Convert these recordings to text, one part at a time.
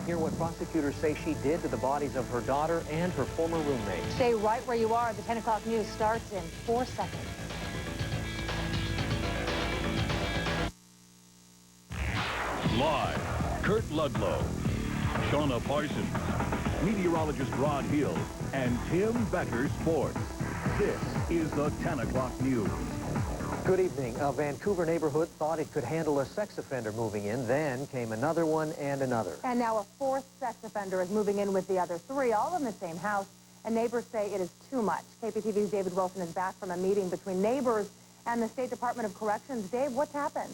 Hear what prosecutors say she did to the bodies of her daughter and her former roommate. Stay right where you are. The 10 o'clock news starts in 4 seconds. Live, Kurt Ludlow, Shauna Parsons, meteorologist Rod Hill, and Tim Becker Sports. This is the 10 o'clock news. Good evening. A Vancouver neighborhood thought it could handle a sex offender moving in. Then came another one and another. And now a fourth sex offender is moving in with the other three, all in the same house. And neighbors say it is too much. KPTV's David Wilson is back from a meeting between neighbors and the State Department of Corrections. Dave, what's happened?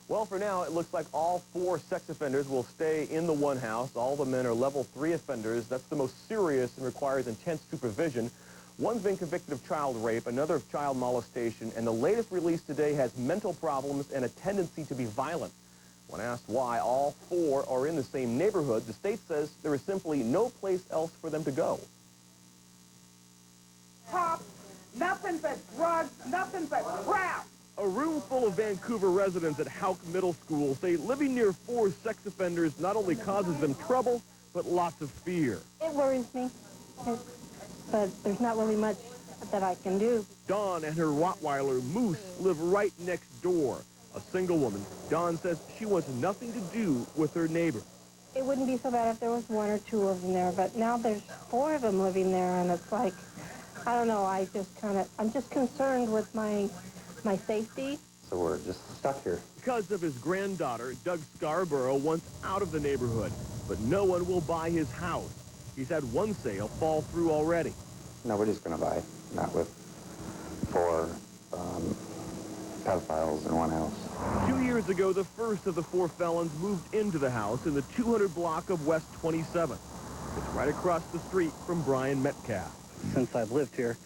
Well, for now, it looks like all 4 sex offenders will stay in the one house. All the men are level 3 offenders. That's the most serious and requires intense supervision. One's been convicted of child rape, another of child molestation, and the latest release today has mental problems and a tendency to be violent. When asked why all 4 are in the same neighborhood, the state says there is simply no place else for them to go. Pop, nothing but drugs, nothing but crap. A room full of Vancouver residents at Houck Middle School say living near 4 sex offenders not only causes them trouble, but lots of fear. It worries me, but there's not really much that I can do. Dawn and her Rottweiler, Moose, live right next door. A single woman, Dawn says she wants nothing to do with her neighbor. It wouldn't be so bad if there was 1 or 2 of them there, but now there's 4 of them living there, and it's like, I don't know, I'm just concerned with my safety. So we're just stuck here. Because of his granddaughter, Doug Scarborough wants out of the neighborhood, but no one will buy his house. He's had one sale fall through already. Nobody's going to buy, not with 4 pedophiles in one house. 2 years ago, the first of the 4 felons moved into the house in the 200 block of West 27th. It's right across the street from Brian Metcalf. Since I've lived here,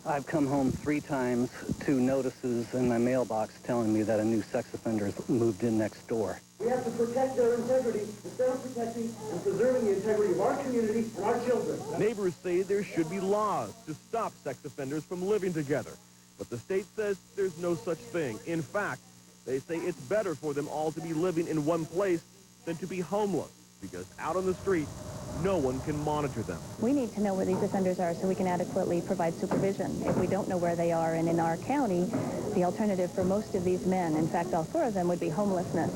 I've come home 3 times to notices in my mailbox telling me that a new sex offender has moved in next door. We have to protect their integrity instead of protecting and preserving the integrity of our community and our children. Neighbors say there should be laws to stop sex offenders from living together. But the state says there's no such thing. In fact, they say it's better for them all to be living in one place than to be homeless, because out on the street, no one can monitor them. We need to know where these offenders are so we can adequately provide supervision. If we don't know where they are, and in our county, the alternative for most of these men, in fact all 4 of them, would be homelessness.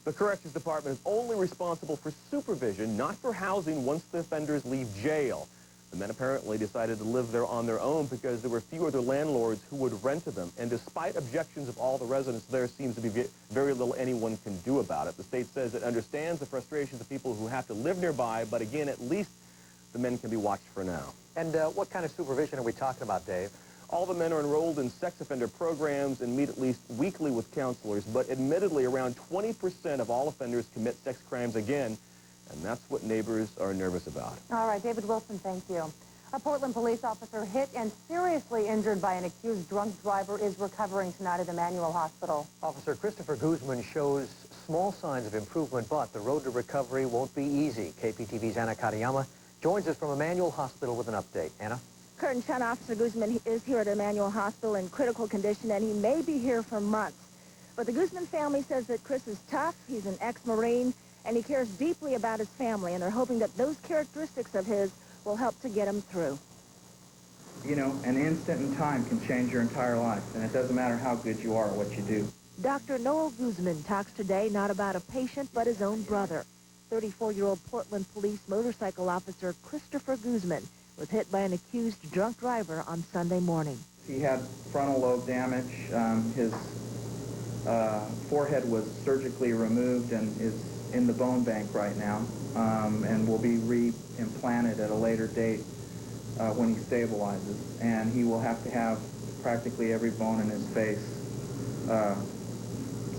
The Corrections Department is only responsible for supervision, not for housing once the offenders leave jail. The men apparently decided to live there on their own because there were few other landlords who would rent to them. And despite objections of all the residents, there seems to be very little anyone can do about it. The state says it understands the frustrations of people who have to live nearby, but again, at least the men can be watched for now. And what kind of supervision are we talking about, Dave? All the men are enrolled in sex offender programs and meet at least weekly with counselors, but admittedly around 20% of all offenders commit sex crimes again, and that's what neighbors are nervous about. All right, David Wilson, thank you. A Portland police officer hit and seriously injured by an accused drunk driver is recovering tonight at Emmanuel Hospital. Officer Christopher Guzman shows small signs of improvement, but the road to recovery won't be easy. KPTV's Anna Katayama joins us from Emmanuel Hospital with an update. Anna? Kurt and Sean, Officer Guzman is here at Emmanuel Hospital in critical condition, and he may be here for months. But the Guzman family says that Chris is tough, he's an ex-Marine, and he cares deeply about his family, and they're hoping that those characteristics of his will help to get him through. You know, an instant in time can change your entire life, and it doesn't matter how good you are or what you do. Dr. Noel Guzman talks today not about a patient, but his own brother. 34-year-old Portland police motorcycle officer Christopher Guzman was hit by an accused drunk driver on Sunday morning. He had frontal lobe damage. His forehead was surgically removed and is in the bone bank right now, and will be re-implanted at a later date when he stabilizes. And he will have to have practically every bone in his face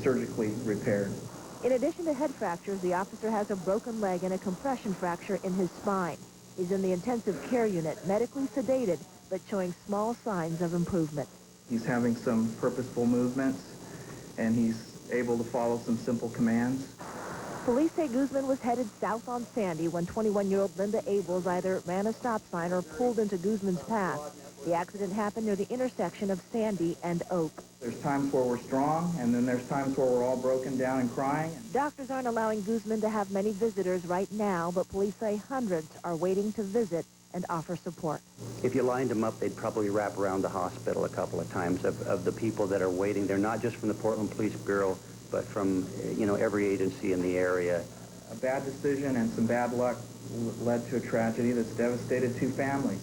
surgically repaired. In addition to head fractures, the officer has a broken leg and a compression fracture in his spine. He's in the intensive care unit, medically sedated, but showing small signs of improvement. He's having some purposeful movements, and he's able to follow some simple commands. Police say Guzman was headed south on Sandy when 21-year-old Linda Abels either ran a stop sign or pulled into Guzman's path. The accident happened near the intersection of Sandy and Oak. There's times where we're strong, and then there's times where we're all broken down and crying. Doctors aren't allowing Guzman to have many visitors right now, but police say hundreds are waiting to visit and offer support. If you lined them up, they'd probably wrap around the hospital a couple of times of the people that are waiting. They're not just from the Portland Police Bureau, but from, every agency in the area. A bad decision and some bad luck led to a tragedy that's devastated two families.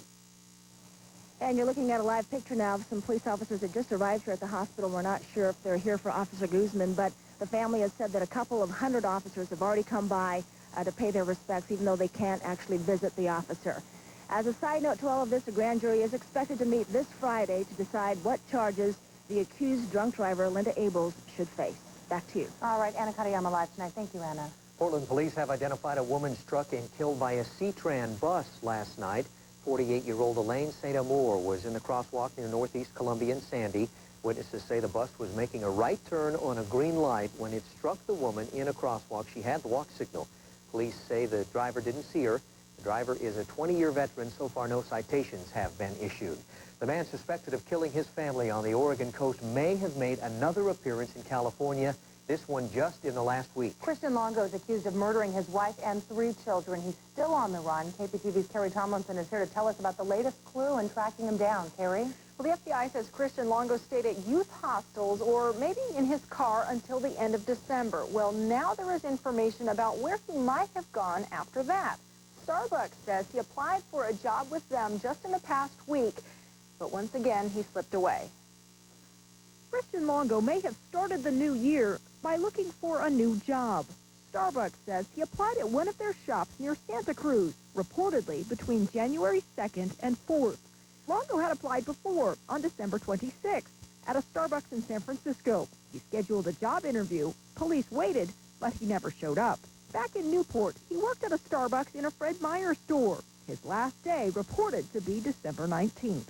And you're looking at a live picture now of some police officers that just arrived here at the hospital. We're not sure if they're here for Officer Guzman, but the family has said that a couple of hundred officers have already come by to pay their respects, even though they can't actually visit the officer. As a side note to all of this, a grand jury is expected to meet this Friday to decide what charges the accused drunk driver, Linda Abels, should face. Back to you. All right, Anna Katayama live tonight. Thank you, Anna. Portland police have identified a woman struck and killed by a C-Tran bus last night. 48-year-old Elaine St. Amour was in the crosswalk near Northeast Columbia and Sandy. Witnesses say the bus was making a right turn on a green light when it struck the woman in a crosswalk. She had the walk signal. Police say the driver didn't see her. The driver is a 20-year veteran. So far, no citations have been issued. The man suspected of killing his family on the Oregon coast may have made another appearance in California, this one just in the last week. Christian Longo is accused of murdering his wife and 3 children. He's still on the run. KPTV's Carrie Tomlinson is here to tell us about the latest clue in tracking him down. Carrie? Well, the FBI says Christian Longo stayed at youth hostels or maybe in his car until the end of December. Well, now there is information about where he might have gone after that. Starbucks says he applied for a job with them just in the past week, but once again, he slipped away. Christian Longo may have started the new year by looking for a new job. Starbucks says he applied at one of their shops near Santa Cruz, reportedly between January 2nd and 4th. Longo had applied before, on December 26th, at a Starbucks in San Francisco. He scheduled a job interview. Police waited, but he never showed up. Back in Newport, he worked at a Starbucks in a Fred Meyer store. His last day reported to be December 19th.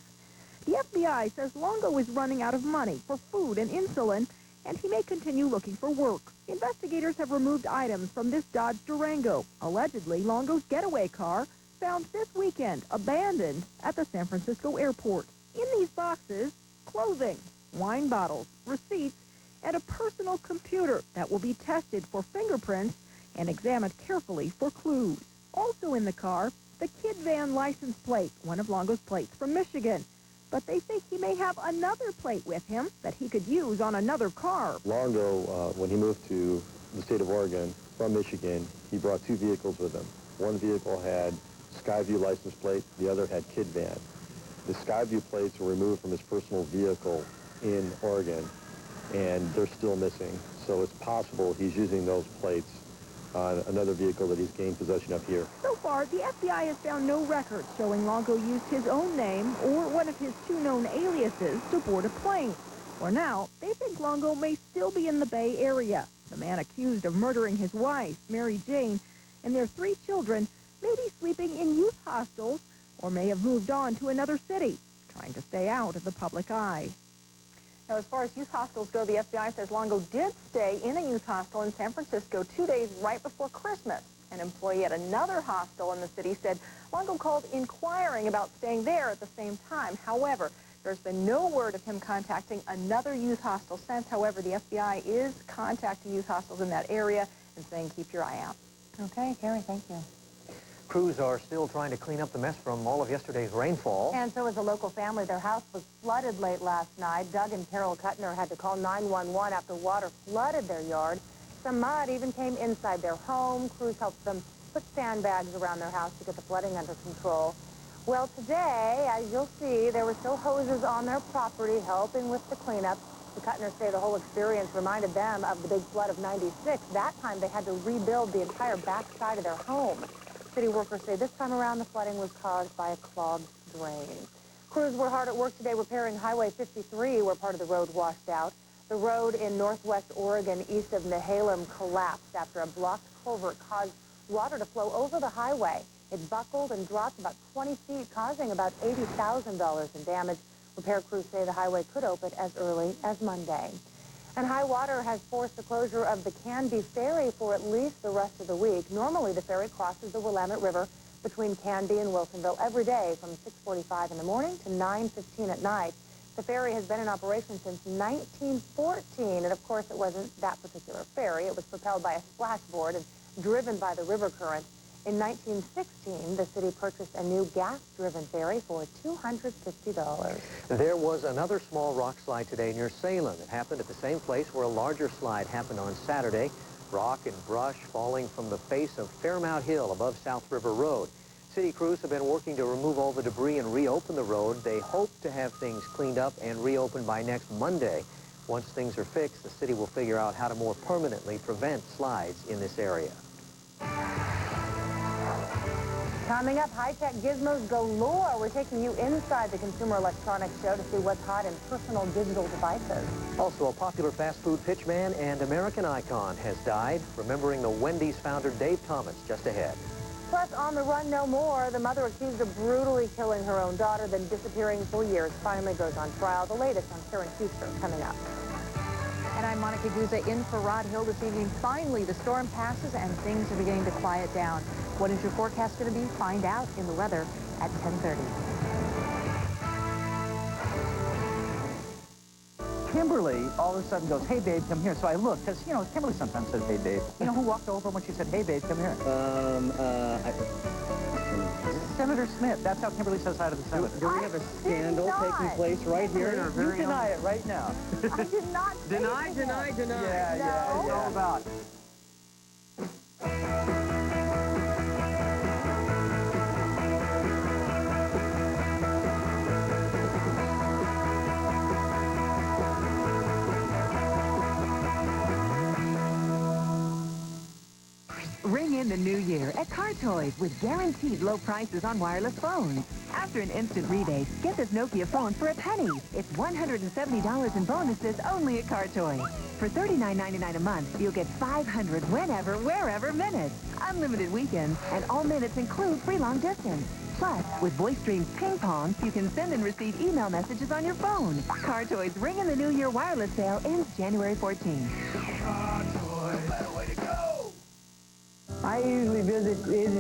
The FBI says Longo is running out of money for food and insulin, and he may continue looking for work. Investigators have removed items from this Dodge Durango, allegedly Longo's getaway car, found this weekend abandoned at the San Francisco airport. In these boxes, clothing, wine bottles, receipts, and a personal computer that will be tested for fingerprints and examined carefully for clues. Also in the car, the Kid Van license plate, one of Longo's plates from Michigan. But they think he may have another plate with him that he could use on another car. Longo, when he moved to the state of Oregon from Michigan, he brought 2 vehicles with him. One vehicle had Skyview license plate, the other had Kid Van. The Skyview plates were removed from his personal vehicle in Oregon, and they're still missing. So it's possible he's using those plates on another vehicle that he's gained possession of here. So far, the FBI has found no records showing Longo used his own name or one of his 2 known aliases to board a plane. For now, they think Longo may still be in the Bay Area. The man accused of murdering his wife, Mary Jane, and their 3 children may be sleeping in youth hostels or may have moved on to another city, trying to stay out of the public eye. Now, as far as youth hostels go, the FBI says Longo did stay in a youth hostel in San Francisco 2 days right before Christmas. An employee at another hostel in the city said Longo called inquiring about staying there at the same time. However, there's been no word of him contacting another youth hostel since. However, the FBI is contacting youth hostels in that area and saying keep your eye out. Okay, Carrie, thank you. Crews are still trying to clean up the mess from all of yesterday's rainfall. And so is a local family. Their house was flooded late last night. Doug and Carol Kuttner had to call 911 after water flooded their yard. Some mud even came inside their home. Crews helped them put sandbags around their house to get the flooding under control. Well, today, as you'll see, there were still hoses on their property helping with the cleanup. The Kuttners say the whole experience reminded them of the big flood of '96. That time, they had to rebuild the entire backside of their home. City workers say this time around the flooding was caused by a clogged drain. Crews were hard at work today repairing Highway 53 where part of the road washed out. The road in northwest Oregon east of Nehalem collapsed after a blocked culvert caused water to flow over the highway. It buckled and dropped about 20 feet, causing about $80,000 in damage. Repair crews say the highway could open as early as Monday. And high water has forced the closure of the Canby Ferry for at least the rest of the week. Normally, the ferry crosses the Willamette River between Canby and Wilsonville every day from 6:45 in the morning to 9:15 at night. The ferry has been in operation since 1914, and of course it wasn't that particular ferry. It was propelled by a splashboard and driven by the river current. In 1916, the city purchased a new gas-driven ferry for $250. There was another small rock slide today near Salem. It happened at the same place where a larger slide happened on Saturday. Rock and brush falling from the face of Fairmount Hill above South River Road. City crews have been working to remove all the debris and reopen the road. They hope to have things cleaned up and reopened by next Monday. Once things are fixed, the city will figure out how to more permanently prevent slides in this area. Coming up, high-tech gizmos galore. We're taking you inside the Consumer Electronics Show to see what's hot in personal digital devices. Also, a popular fast food pitchman and American icon has died. Remembering the Wendy's founder Dave Thomas just ahead. Plus, on the run no more, the mother accused of brutally killing her own daughter, then disappearing for years, finally goes on trial. The latest on Karen Huster coming up. And I'm Monica Guzza in for Rod Hill this evening. Finally, the storm passes and things are beginning to quiet down. What is your forecast going to be? Find out in the weather at 10:30. Kimberly all of a sudden goes, "Hey, babe, come here." So I look, because, you know, Kimberly sometimes says, "Hey, babe." You know who walked over when she said, "Hey, babe, come here"? Senator Smith. That's how Kimberly says hi to the senator. Do we have a scandal taking place right here in our very You deny it right now. I did not say Deny. Yeah, it's all about. Ring in the new year at Car Toys with guaranteed low prices on wireless phones. After an instant rebate, get this Nokia phone for a penny. It's $170 in bonuses only at Car Toys. For $39.99 a month, you'll get 500 whenever, wherever minutes. Unlimited weekends, and all minutes include free long distance. Plus, with VoiceStream's Ping Pong, you can send and receive email messages on your phone. Car Toys Ring in the New Year wireless sale ends January 14th. Car Toys, better way to go. I usually visit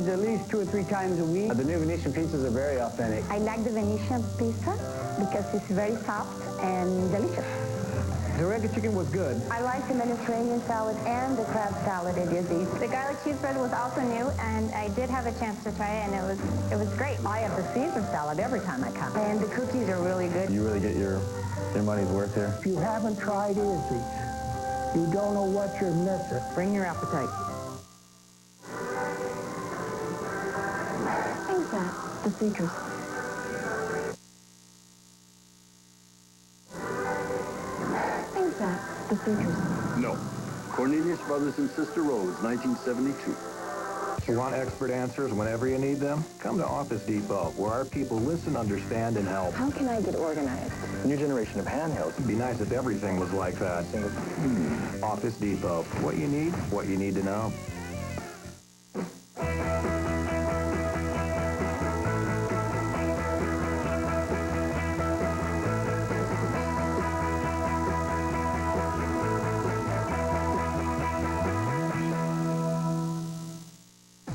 at least 2 or 3 times a week. The new Venetian pizzas are very authentic. I like the Venetian pizza because it's very soft and delicious. The regular chicken was good. I like the Mediterranean salad and the crab salad at your Z's. The garlic cheese bread was also new, and I did have a chance to try it, and it was great. I have the Caesar salad every time I come. And the cookies are really good. You really get your money's worth here. If you haven't tried Izzy's, you don't know what you're missing. Bring your appetite. Who's that? The Seekers. Who's that? The Seekers. No. Cornelius Brothers and Sister Rose, 1972. You want expert answers whenever you need them? Come to Office Depot, where our people listen, understand, and help. How can I get organized? New generation of handhelds. It'd be nice if everything was like that. Office Depot. What you need to know.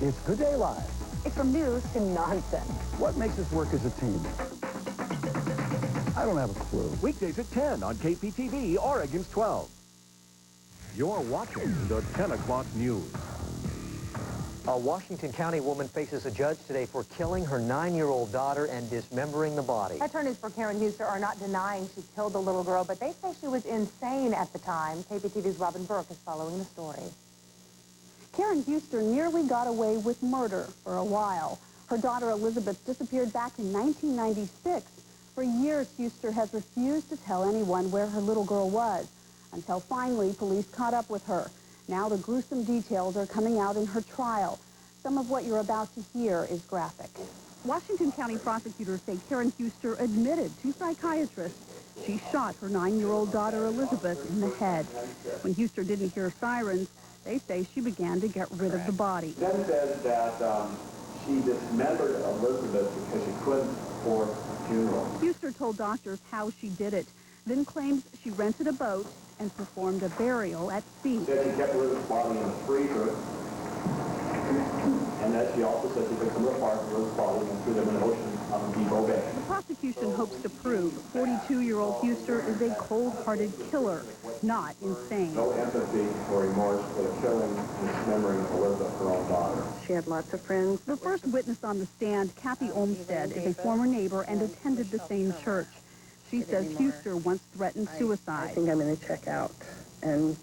It's Good Day Live. It's from news to nonsense. What makes us work as a team? I don't have a clue. Weekdays at 10 on KPTV, Oregon's 12. You're watching the 10 o'clock news. A Washington County woman faces a judge today for killing her 9-year-old daughter and dismembering the body. Attorneys for Karen Huster are not denying she killed the little girl, but they say she was insane at the time. KPTV's Robin Burke is following the story. Karen Huster nearly got away with murder for a while. Her daughter Elizabeth disappeared back in 1996. For years, Huster has refused to tell anyone where her little girl was, until finally police caught up with her. Now the gruesome details are coming out in her trial. Some of what you're about to hear is graphic. Washington County prosecutors say Karen Huster admitted to psychiatrists she shot her 9-year-old daughter Elizabeth in the head. When Huster didn't hear sirens, they say she began to get rid of the body. Then says that she dismembered Elizabeth because she couldn't afford a funeral. Huster told doctors how she did it, then claims she rented a boat and performed a burial at sea. Said she kept Elizabeth's body in a freezer, and that she also said she took some of the parts of those bodies and threw them in the ocean on Depot Bay. The prosecution hopes to prove 42-year-old Huster is a cold-hearted killer, not insane. No empathy or remorse for the killing and dismembering of Elizabeth, her own daughter. She had lots of friends. The first witness on the stand, Kathy Olmstead, is a former neighbor and attended the same church. She says Huster once threatened suicide. I think I'm going to check out and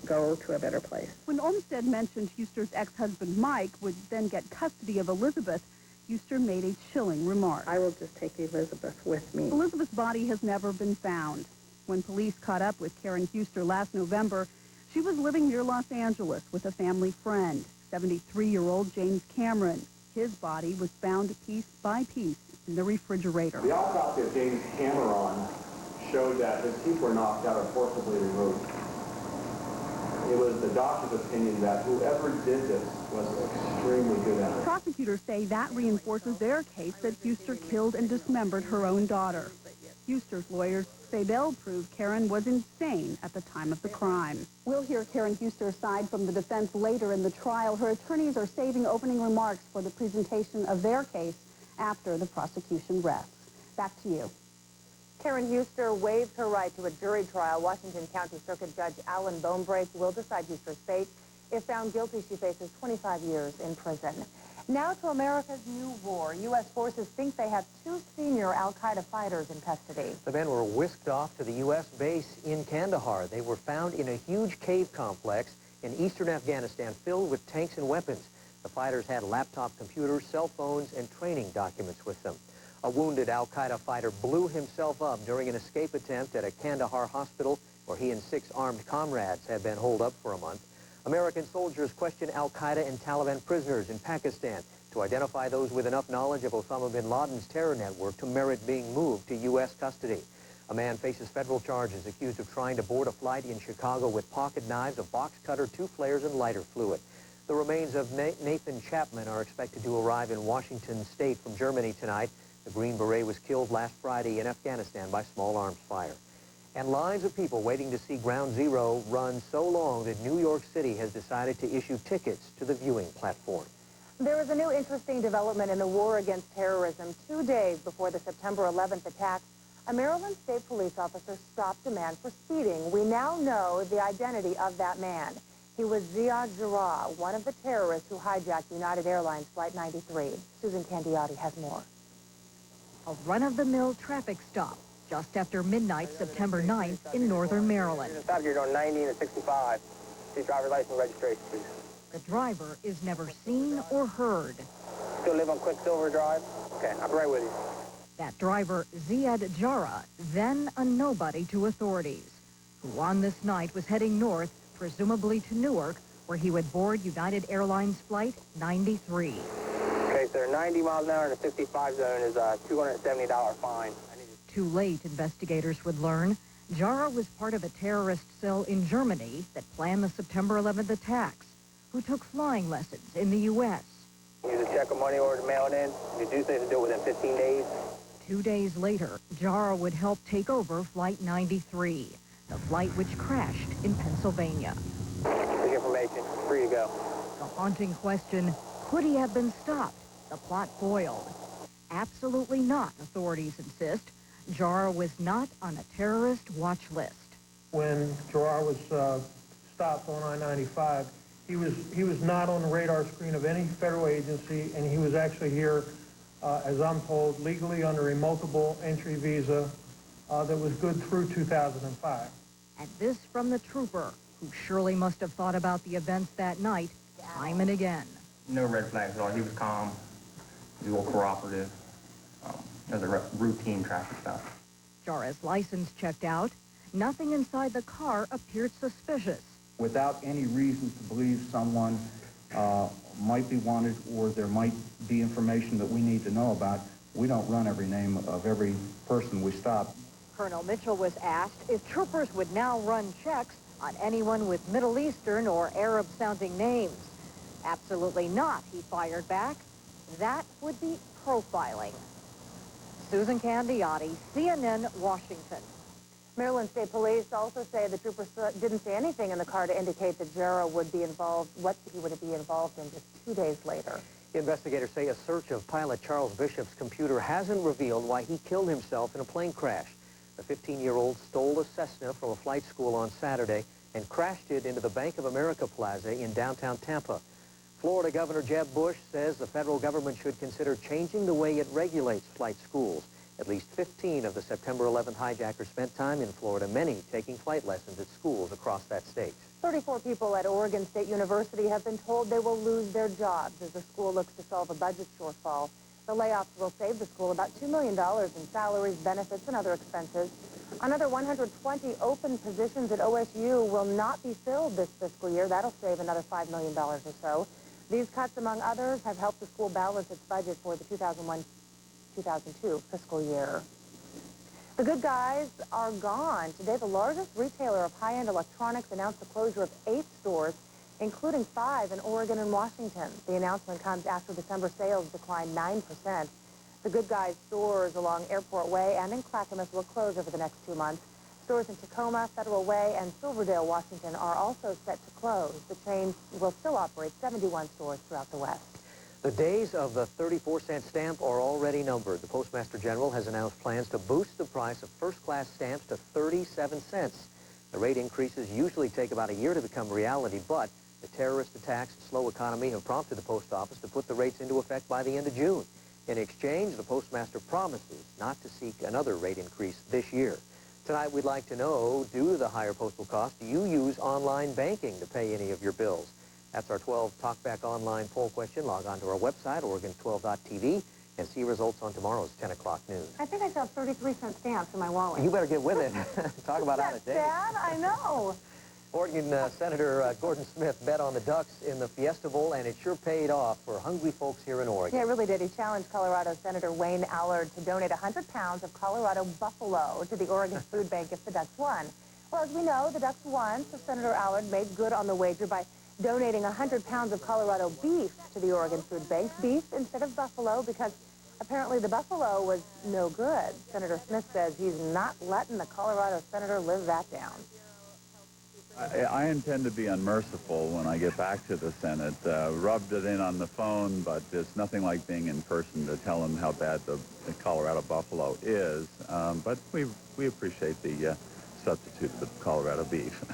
go to a better place. When Olmstead mentioned Huster's ex-husband Mike would then get custody of Elizabeth, Huster made a chilling remark. I will just take Elizabeth with me. Elizabeth's body has never been found. When police caught up with Karen Huster last November, she was living near Los Angeles with a family friend, 73-year-old James Cameron. His body was found piece by piece in the refrigerator. The autopsy of James Cameron showed that his teeth were knocked out or forcibly removed. It was the doctor's opinion that whoever did this was extremely good at it. Prosecutors say that reinforces their case that Huster killed and dismembered her own daughter. Huster's lawyers say they'll prove Karen was insane at the time of the crime. We'll hear Karen Huster's side from the defense later in the trial. Her attorneys are saving opening remarks for the presentation of their case after the prosecution rests. Back to you. Karen Huster waived her right to a jury trial. Washington County Circuit Judge Alan Bonebrake will decide Huster's fate. If found guilty, she faces 25 years in prison. Now to America's new war. U.S. forces think they have 2 senior al-Qaeda fighters in custody. The men were whisked off to the U.S. base in Kandahar. They were found in a huge cave complex in eastern Afghanistan filled with tanks and weapons. The fighters had laptop computers, cell phones, and training documents with them. A wounded al-Qaeda fighter blew himself up during an escape attempt at a Kandahar hospital where he and 6 armed comrades had been holed up for a month. American soldiers question al-Qaeda and Taliban prisoners in Pakistan to identify those with enough knowledge of Osama bin Laden's terror network to merit being moved to U.S. custody. A man faces federal charges accused of trying to board a flight in Chicago with pocket knives, a box cutter, 2 flares, and lighter fluid. The remains of Nathan Chapman are expected to arrive in Washington State from Germany tonight. The Green Beret was killed last Friday in Afghanistan by small arms fire. And lines of people waiting to see Ground Zero run so long that New York City has decided to issue tickets to the viewing platform. There is a new interesting development in the war against terrorism. 2 days before the September 11th attack, a Maryland State police officer stopped a man for speeding. We now know the identity of that man. He was Ziad Jarrah, one of the terrorists who hijacked United Airlines Flight 93. Susan Candiotti has more. A run-of-the-mill traffic stop just after midnight, September 9th in northern Maryland. Stop here going 90 and 65. See driver's license and registration, please. The driver is never seen or heard. Still live on Quicksilver Drive? Okay, I'll be right with you. That driver, Ziad Jarrah, then a nobody to authorities, who on this night was heading north, presumably to Newark, where he would board United Airlines Flight 93. Okay, sir, 90 miles an hour in the 65 zone is a $270 fine. Too late, investigators would learn, Jarrah was part of a terrorist cell in Germany that planned the September 11th attacks, who took flying lessons in the U.S. Use a check of money order to mail it in. If you do say to do it within 15 days. 2 days later, Jarrah would help take over Flight 93, the flight which crashed in Pennsylvania. Quick information. Free to go. The haunting question, could he have been stopped? The plot foiled. Absolutely not, authorities insist. Jarrah was not on a terrorist watch list. When Jarrah was stopped on I-95, he was not on the radar screen of any federal agency, and he was actually here, as I'm told, legally under a multiple entry visa that was good through 2005. And this from the trooper, who surely must have thought about the events that night time and again. No red flags at all. He was calm. He was all cooperative. As a routine traffic stop. Jarrah's license checked out. Nothing inside the car appeared suspicious. Without any reason to believe someone might be wanted or there might be information that we need to know about, we don't run every name of every person we stop. Colonel Mitchell was asked if troopers would now run checks on anyone with Middle Eastern or Arab-sounding names. Absolutely not, he fired back. That would be profiling. Susan Candiotti, CNN, Washington. Maryland State Police also say the troopers didn't see anything in the car to indicate that Jarrah would be involved, what he would be involved in just 2 days later. Investigators say a search of pilot Charles Bishop's computer hasn't revealed why he killed himself in a plane crash. The 15-year-old stole a Cessna from a flight school on Saturday and crashed it into the Bank of America Plaza in downtown Tampa. Florida Governor Jeb Bush says the federal government should consider changing the way it regulates flight schools. At least 15 of the September 11th hijackers spent time in Florida, many taking flight lessons at schools across that state. 34 people at Oregon State University have been told they will lose their jobs as the school looks to solve a budget shortfall. The layoffs will save the school about $2 million in salaries, benefits, and other expenses. Another 120 open positions at OSU will not be filled this fiscal year. That'll save another $5 million or so. These cuts, among others, have helped the school balance its budget for the 2001-2002 fiscal year. The good guys are gone. Today, the largest retailer of high-end electronics announced the closure of 8 stores, including 5 in Oregon and Washington. The announcement comes after December sales declined 9%. The Good Guys stores along Airport Way and in Clackamas will close over the next 2 months. Stores in Tacoma, Federal Way, and Silverdale, Washington are also set to close. The chain will still operate 71 stores throughout the West. The days of the 34-cent stamp are already numbered. The Postmaster General has announced plans to boost the price of first-class stamps to 37 cents. The rate increases usually take about a year to become reality, but the terrorist attacks and slow economy have prompted the post office to put the rates into effect by the end of June. In exchange, the postmaster promises not to seek another rate increase this year. Tonight, we'd like to know, due to the higher postal cost, do you use online banking to pay any of your bills? That's our 12 Talkback Online poll question. Log on to our website, Oregon12.tv, and see results on tomorrow's 10 o'clock news. I think I still have 33-cent stamps in my wallet. You better get with it. Talk about out of date. Dad, I know. Oregon Senator Gordon Smith bet on the Ducks in the Fiesta Bowl, and it sure paid off for hungry folks here in Oregon. Yeah, it really did. He challenged Colorado Senator Wayne Allard to donate 100 pounds of Colorado buffalo to the Oregon Food Bank if the Ducks won. Well, as we know, the Ducks won, so Senator Allard made good on the wager by donating 100 pounds of Colorado beef to the Oregon Food Bank. Beef instead of buffalo because apparently the buffalo was no good. Senator Smith says he's not letting the Colorado senator live that down. I intend to be unmerciful when I get back to the Senate. Rubbed it in on the phone, but it's nothing like being in person to tell them how bad the Colorado buffalo is. But we appreciate the substitute for Colorado beef.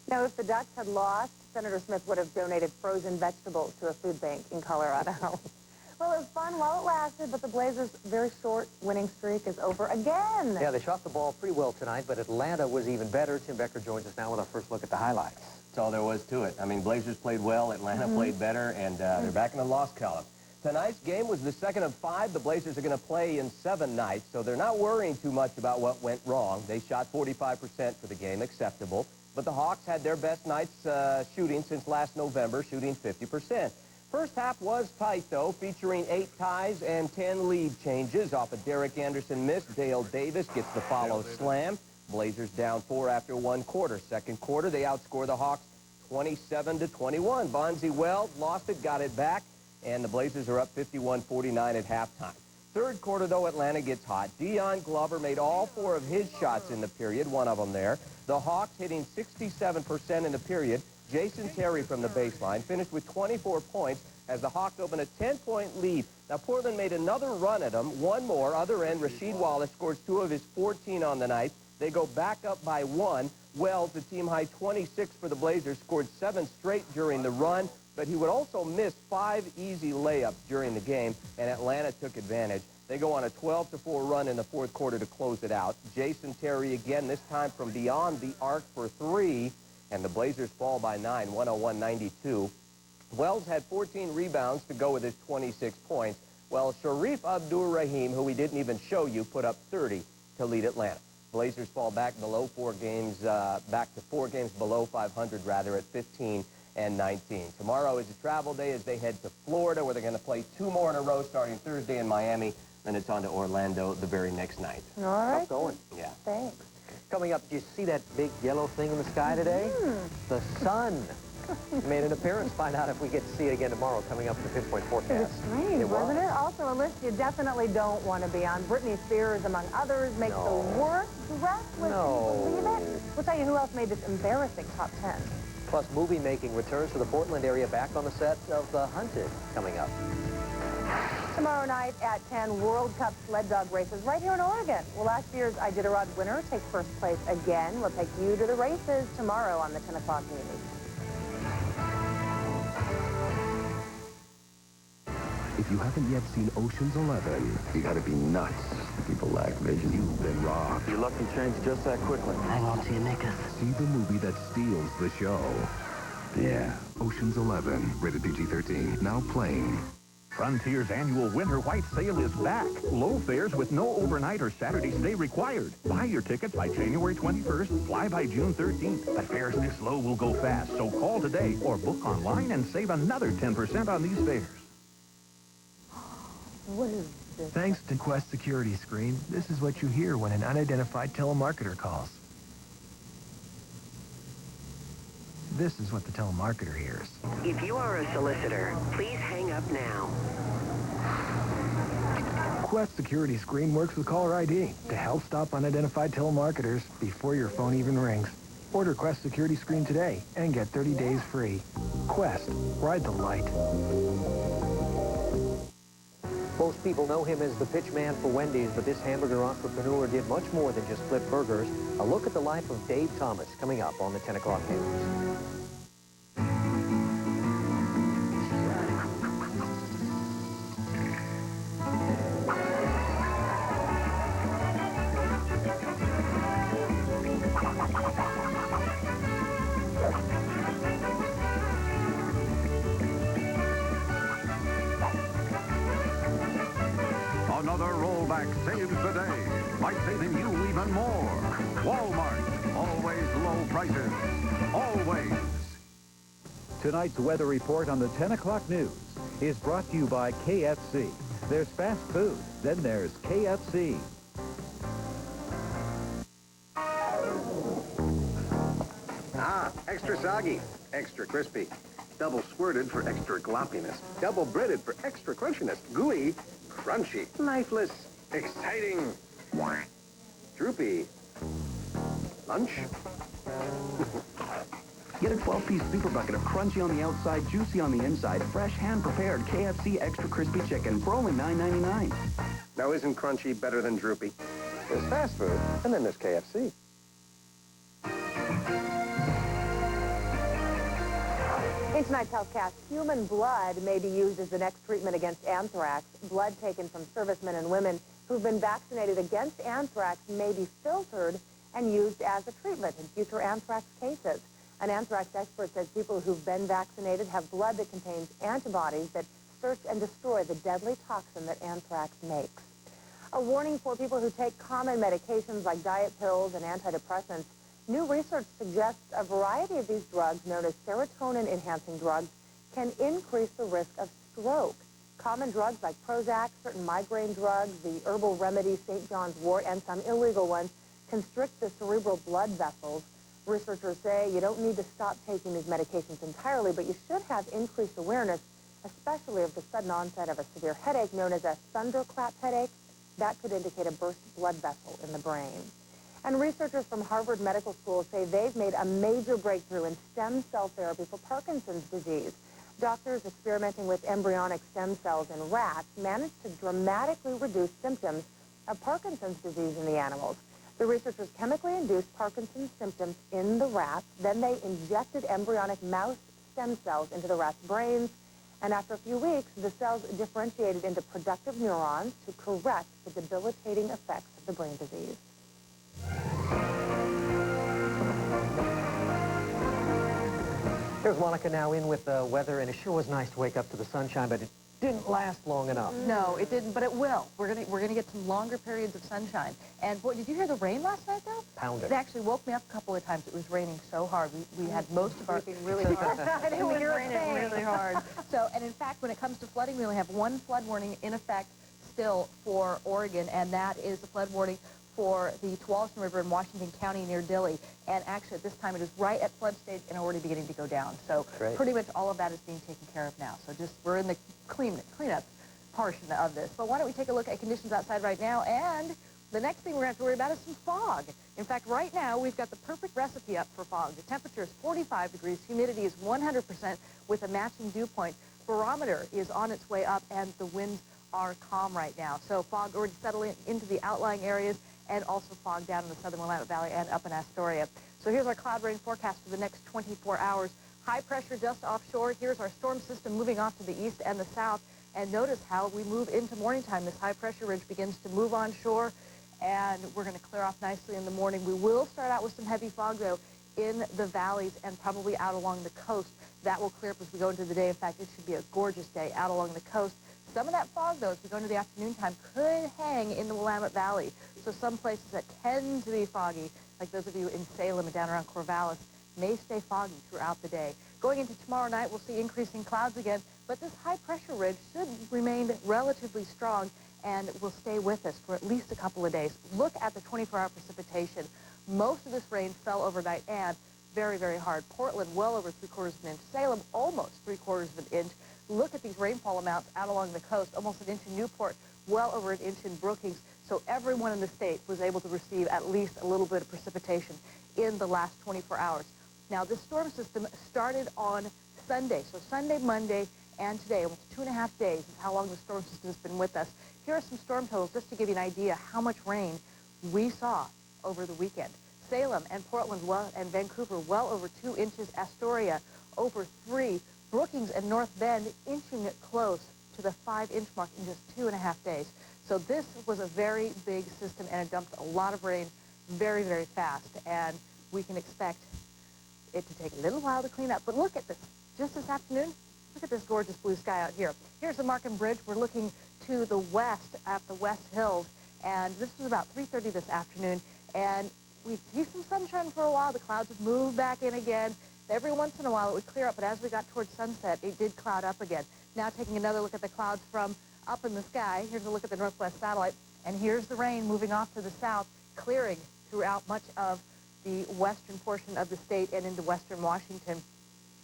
Now, if the Ducks had lost, Senator Smith would have donated frozen vegetables to a food bank in Colorado. Well, it was fun while it lasted, but the Blazers' very short winning streak is over again. Yeah, they shot the ball pretty well tonight, but Atlanta was even better. Tim Becker joins us now with our first look at the highlights. That's all there was to it. I mean, Blazers played well, Atlanta played better, and they're back in the loss column. Tonight's game was the second of 5 the Blazers are going to play in 7 nights, so they're not worrying too much about what went wrong. They shot 45% for the game, acceptable. But the Hawks had their best nights shooting since last November, shooting 50%. First half was tight, though, featuring 8 ties and 10 lead changes. Off a Derek Anderson miss, Dale Davis gets the follow slam. Blazers down 4 after 1 quarter. Second quarter, they outscore the Hawks 27-21. Bonzi Wells lost it, got it back, and the Blazers are up 51-49 at halftime. Third quarter, though, Atlanta gets hot. Dion Glover made all 4 of his shots in the period, one of them there. The Hawks hitting 67% in the period. Jason Terry from the baseline finished with 24 points as the Hawks opened a 10-point lead. Now, Portland made another run at them. One more. Other end, Rasheed Wallace scores 2 of his 14 on the night. They go back up by 1. Wells, the team-high 26 for the Blazers, scored 7 straight during the run, but he would also miss 5 easy layups during the game, and Atlanta took advantage. They go on a 12-4 run in the fourth quarter to close it out. Jason Terry again, this time from beyond the arc for 3. And the Blazers fall by 9, 101-92. Wells had 14 rebounds to go with his 26 points, while Sharif Abdur-Rahim, who we didn't even show you, put up 30 to lead Atlanta. Blazers fall back below 4 games, back to 4 games below 500, rather, at 15 and 19. Tomorrow is a travel day as they head to Florida, where they're going to play 2 more in a row, starting Thursday in Miami. Then it's on to Orlando the very next night. All right. Tough going. Yeah. Thanks. Coming up, did you see that big yellow thing in the sky today? The sun made an appearance. Find out if we get to see it again tomorrow, coming up in the pinpoint forecast. It was strange, wasn't it? Also, a list you definitely don't want to be on. Britney Spears, among others, makes the worst dress list. Can you believe it? We'll tell you who else made this embarrassing top 10. Plus, movie making returns to the Portland area, back on the set of The Hunted coming up. Tomorrow night at 10, World Cup sled dog races right here in Oregon. Well, last year's Iditarod winner takes first place again. We'll take you to the races tomorrow on the 10 o'clock news. If you haven't yet seen Ocean's 11, you gotta be nuts. People lack vision. You've been robbed. Your luck can change just that quickly. Hang on to your knickers. See the movie that steals the show. Yeah. Ocean's 11, rated PG-13. Now playing. Frontier's annual winter white sale is back. Low fares with no overnight or Saturday stay required. Buy your tickets by January 21st, fly by June 13th. But fares this low will go fast, so call today or book online and save another 10% on these fares. What is this? Thanks to Quest Security Screen, this is what you hear when an unidentified telemarketer calls. This is what the telemarketer hears. If you are a solicitor, please hang up now. Quest Security Screen works with caller ID to help stop unidentified telemarketers before your phone even rings. Order Quest Security Screen today and get 30 days free. Quest, ride the light. Most people know him as the pitch man for Wendy's, but this hamburger entrepreneur did much more than just flip burgers. A look at the life of Dave Thomas coming up on the 10 o'clock news. Another rollback saves the day by saving you even more. Walmart, always low prices, always. Tonight's weather report on the 10 o'clock news is brought to you by KFC. There's fast food, then there's KFC. Ah, extra soggy, extra crispy. Double squirted for extra gloppiness. Double breaded for extra crunchiness. Gooey, crunchy, lifeless, exciting, droopy. Lunch? Get a 12-piece super bucket of crunchy on the outside, juicy on the inside, fresh, hand-prepared KFC extra crispy chicken for only $9.99. Now, isn't crunchy better than droopy? There's fast food, and then there's KFC. In tonight's HealthCast, human blood may be used as the next treatment against anthrax. Blood taken from servicemen and women who've been vaccinated against anthrax may be filtered and used as a treatment in future anthrax cases. An anthrax expert says people who've been vaccinated have blood that contains antibodies that search and destroy the deadly toxin that anthrax makes. A warning for people who take common medications like diet pills and antidepressants. New research suggests a variety of these drugs, known as serotonin-enhancing drugs, can increase the risk of stroke. Common drugs like Prozac, certain migraine drugs, the herbal remedy St. John's wort, and some illegal ones constrict the cerebral blood vessels. Researchers say you don't need to stop taking these medications entirely, but you should have increased awareness, especially of the sudden onset of a severe headache known as a thunderclap headache. That could indicate a burst blood vessel in the brain. And researchers from Harvard Medical School say they've made a major breakthrough in stem cell therapy for Parkinson's disease. Doctors experimenting with embryonic stem cells in rats managed to dramatically reduce symptoms of Parkinson's disease in the animals. The researchers chemically induced Parkinson's symptoms in the rats. Then they injected embryonic mouse stem cells into the rats' brains. And after a few weeks, the cells differentiated into productive neurons to correct the debilitating effects of the brain disease. Here's Monica now in with the weather, and it sure was nice to wake up to the sunshine, but it didn't last long enough. No, it didn't, but it will. We're gonna get some longer periods of sunshine. And boy, did you hear the rain last night, though? Pounded. It actually woke me up a couple of times. It was raining so hard. We had most of our really hard. It was raining really hard. So, and in fact, when it comes to flooding, we only have one flood warning in effect still for Oregon, and that is the flood warning for the Tualatin River in Washington County near Dilley. And actually, at this time, it is right at flood stage and already beginning to go down. So pretty much all of that is being taken care of now. So just we're in the cleanup portion of this. But why don't we take a look at conditions outside right now, and The next thing we're going to have to worry about is some fog. In fact, right now, we've got the perfect recipe up for fog. The temperature is 45 degrees, humidity is 100% with a matching dew point. Barometer is on its way up, and the winds are calm right now. So fog already settling into the outlying areas, and also fog down in the southern Willamette Valley and up in Astoria. So here's our cloud rain forecast for the next 24 hours. High pressure just offshore. Here's our storm system moving off to the east and the south. And notice how we move into morning time. This high pressure ridge begins to move onshore, and we're going to clear off nicely in the morning. We will start out with some heavy fog, though, in the valleys and probably out along the coast. That will clear up as we go into the day. In fact, it should be a gorgeous day out along the coast. Some of that fog, though, as we go into the afternoon time, could hang in the Willamette Valley. So some places that tend to be foggy, like those of you in Salem and down around Corvallis, may stay foggy throughout the day. Going into tomorrow night, we'll see increasing clouds again, but this high-pressure ridge should remain relatively strong and will stay with us for at least a couple of days. Look at the 24-hour precipitation. Most of this rain fell overnight and very, very hard. Portland, well over 3/4 of an inch. Salem, almost 3/4 of an inch. Look at these rainfall amounts out along the coast, almost an inch in Newport, well over an inch in Brookings. So everyone in the state was able to receive at least a little bit of precipitation in the last 24 hours. Now, this storm system started on Sunday. So Sunday, Monday, and today, almost 2.5 days is how long the storm system has been with us. Here are some storm totals just to give you an idea how much rain we saw over the weekend. Salem and Portland and Vancouver, well over 2 inches. Astoria, over 3. Brookings and North Bend inching it close to the 5-inch mark in just 2.5 days. So this was a very big system, and it dumped a lot of rain very, very fast. And we can expect it to take a little while to clean up. But look at this. Just this afternoon, look at this gorgeous blue sky out here. Here's the Markham Bridge. We're looking to the west at the West Hills. And this was about 3:30 this afternoon. And we see some sunshine for a while. The clouds would move back in again. Every once in a while, it would clear up. But as we got towards sunset, it did cloud up again. Now taking another look at the clouds from up in the sky. Here's a look at the northwest satellite. And here's the rain moving off to the south, clearing throughout much of the western portion of the state and into western Washington.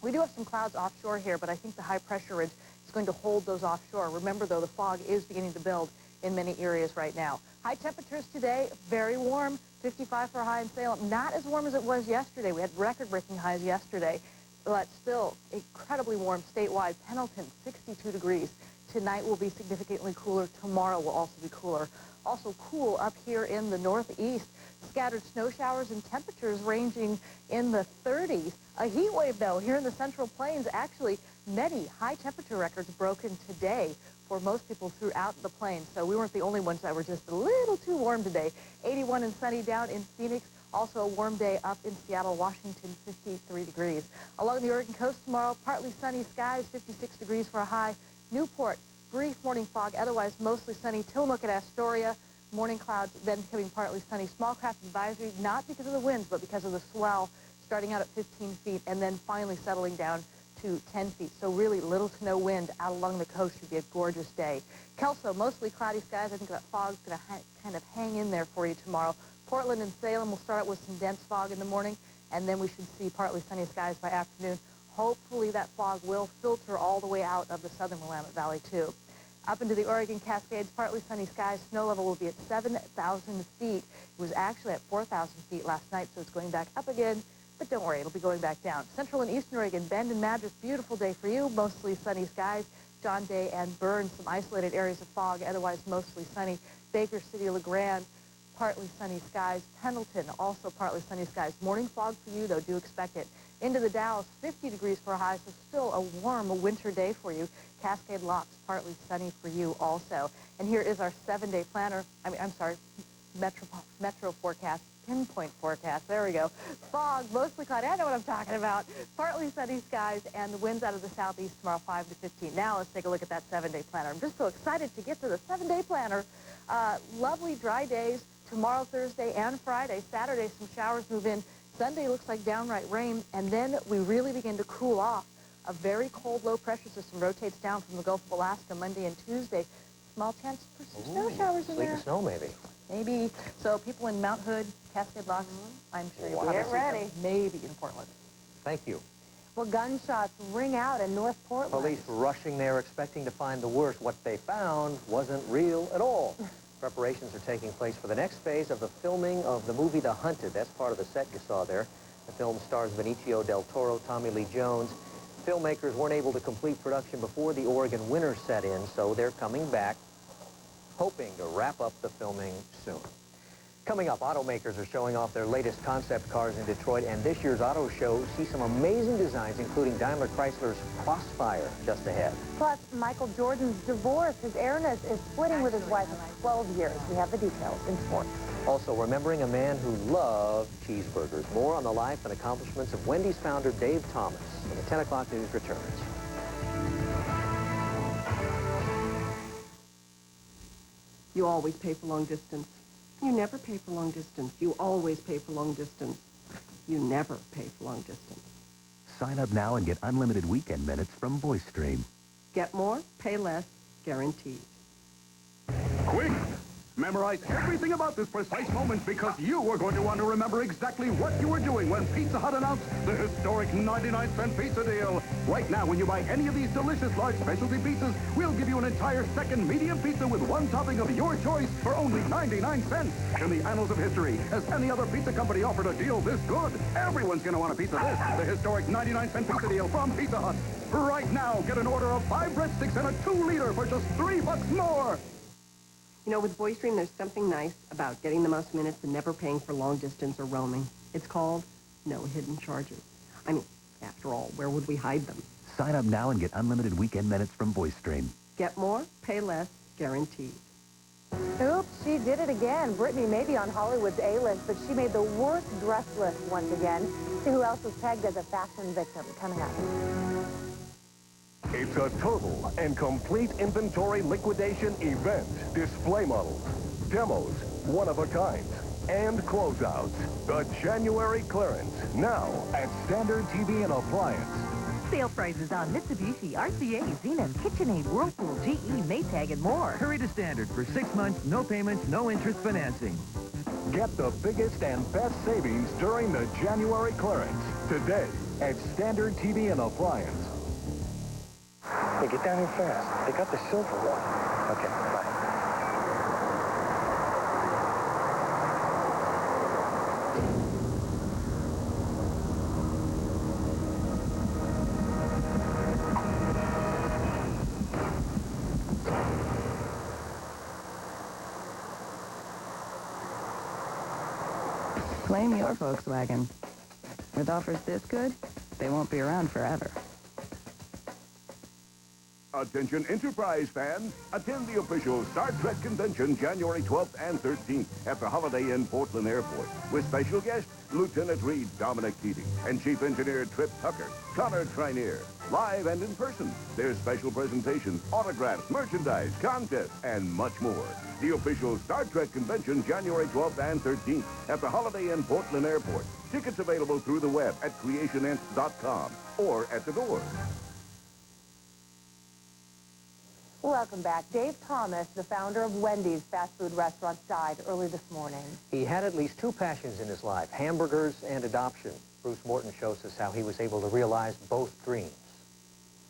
We do have some clouds offshore here, but I think the high pressure ridge is going to hold those offshore. Remember, though, the fog is beginning to build in many areas right now. High temperatures today, very warm, 55 for a high in Salem. Not as warm as it was yesterday. We had record-breaking highs yesterday, but still incredibly warm statewide. Pendleton, 62 degrees. Tonight will be significantly cooler. Tomorrow will also be cooler. Also cool up here in the northeast. Scattered snow showers and temperatures ranging in the 30s. A heat wave, though, here in the Central Plains. Actually, many high temperature records broken today for most people throughout the plains. So we weren't the only ones that were just a little too warm today. 81 and sunny down in Phoenix. Also a warm day up in Seattle, Washington, 53 degrees. Along the Oregon coast tomorrow, partly sunny skies, 56 degrees for a high. Newport, brief morning fog, otherwise mostly sunny. Tillamook at Astoria. Morning clouds, then becoming partly sunny. Small craft advisory, not because of the winds, but because of the swell, starting out at 15 feet and then finally settling down to 10 feet. So really little to no wind out along the coast. Should be a gorgeous day. Kelso, mostly cloudy skies. I think that fog's going to kind of hang in there for you tomorrow. Portland and Salem will start out with some dense fog in the morning, and then we should see partly sunny skies by afternoon. Hopefully that fog will filter all the way out of the southern Willamette Valley, too. Up into the Oregon Cascades, partly sunny skies. Snow level will be at 7,000 feet. It was actually at 4,000 feet last night, so it's going back up again. But don't worry, it'll be going back down. Central and eastern Oregon, Bend and Madras, beautiful day for you. Mostly sunny skies. John Day and Burn, some isolated areas of fog, otherwise mostly sunny. Baker City, LeGrand, partly sunny skies. Pendleton, also partly sunny skies. Morning fog for you, though. Do expect it. Into the Dalles, 50 degrees for a high, so still a warm winter day for you. Cascade Locks, partly sunny for you also. And here is our 7-day planner. Metro forecast, pinpoint forecast. There we go. Fog, mostly cloudy. I know what I'm talking about. Partly sunny skies and the winds out of the southeast tomorrow, 5 to 15. Now let's take a look at that 7-day planner. I'm just so excited to get to the 7-day planner. Lovely dry days tomorrow, Thursday, and Friday. Saturday, some showers move in. Sunday looks like downright rain, and then we really begin to cool off. A very cold low-pressure system rotates down from the Gulf of Alaska Monday and Tuesday. Small chance for some snow showers in there. Sleet and snow, maybe. Maybe. So people in Mount Hood, Cascade Locks, I'm sure you'll Get ready. Maybe in Portland. Thank you. Well, gunshots ring out in North Portland. Police rushing there expecting to find the worst. What they found wasn't real at all. Preparations are taking place for the next phase of the filming of the movie The Hunted. That's part of the set you saw there. The film stars Benicio del Toro, Tommy Lee Jones. Filmmakers weren't able to complete production before the Oregon winter set in, so they're coming back, hoping to wrap up the filming soon. Coming up, automakers are showing off their latest concept cars in Detroit, and this year's auto show sees some amazing designs, including Daimler Chrysler's Crossfire, just ahead. Plus, Michael Jordan's divorce. His heiress is splitting with his wife of 12 years. We have the details in sports. Also, remembering a man who loved cheeseburgers. More on the life and accomplishments of Wendy's founder Dave Thomas when the 10 o'clock news returns. You always pay for long distance. You never pay for long distance. You always pay for long distance. You never pay for long distance. Sign up now and get unlimited weekend minutes from VoiceStream. Get more, pay less, guaranteed. Quick! Memorize everything about this precise moment because you are going to want to remember exactly what you were doing when Pizza Hut announced the historic 99-cent pizza deal. Right now, when you buy any of these delicious large specialty pizzas, we'll give you an entire second medium pizza with one topping of your choice for only 99 cents. In the annals of history, has any other pizza company offered a deal this good? Everyone's going to want a piece of this, the historic 99-cent pizza deal from Pizza Hut. Right now, get an order of 5 breadsticks and a 2-liter for just $3 more. You know, with VoiceStream, there's something nice about getting the most minutes and never paying for long distance or roaming. It's called no hidden charges. I mean, after all, where would we hide them? Sign up now and get unlimited weekend minutes from VoiceStream. Get more, pay less, guaranteed. Oops, she did it again. Britney may be on Hollywood's A-list, but she made the worst dress list once again. See who else was pegged as a fashion victim coming up. It's a total and complete inventory liquidation event. Display models, demos, one-of-a-kinds, and closeouts. The January clearance, now at Standard TV and Appliance. Sale prices on Mitsubishi, RCA, Zenith, KitchenAid, Whirlpool, GE, Maytag, and more. Hurry to Standard for 6 months, no payments, no interest financing. Get the biggest and best savings during the January clearance. Today at Standard TV and Appliance. Hey, get down here fast. They got the silver one. Okay, bye. Claim your Volkswagen. With offers this good, they won't be around forever. Attention Enterprise fans, attend the official Star Trek convention January 12th and 13th at the Holiday Inn Portland Airport with special guests Lieutenant Reed Dominic Keating and Chief Engineer Trip Tucker, Connor Trinier. Live and in person, there's special presentations, autographs, merchandise, contests, and much more. The official Star Trek convention January 12th and 13th at the Holiday Inn Portland Airport. Tickets available through the web at creationent.com or at the door. Welcome back. Dave Thomas, the founder of Wendy's fast food restaurant, died early this morning. He had at least 2 passions in his life, hamburgers and adoption. Bruce Morton shows us how he was able to realize both dreams.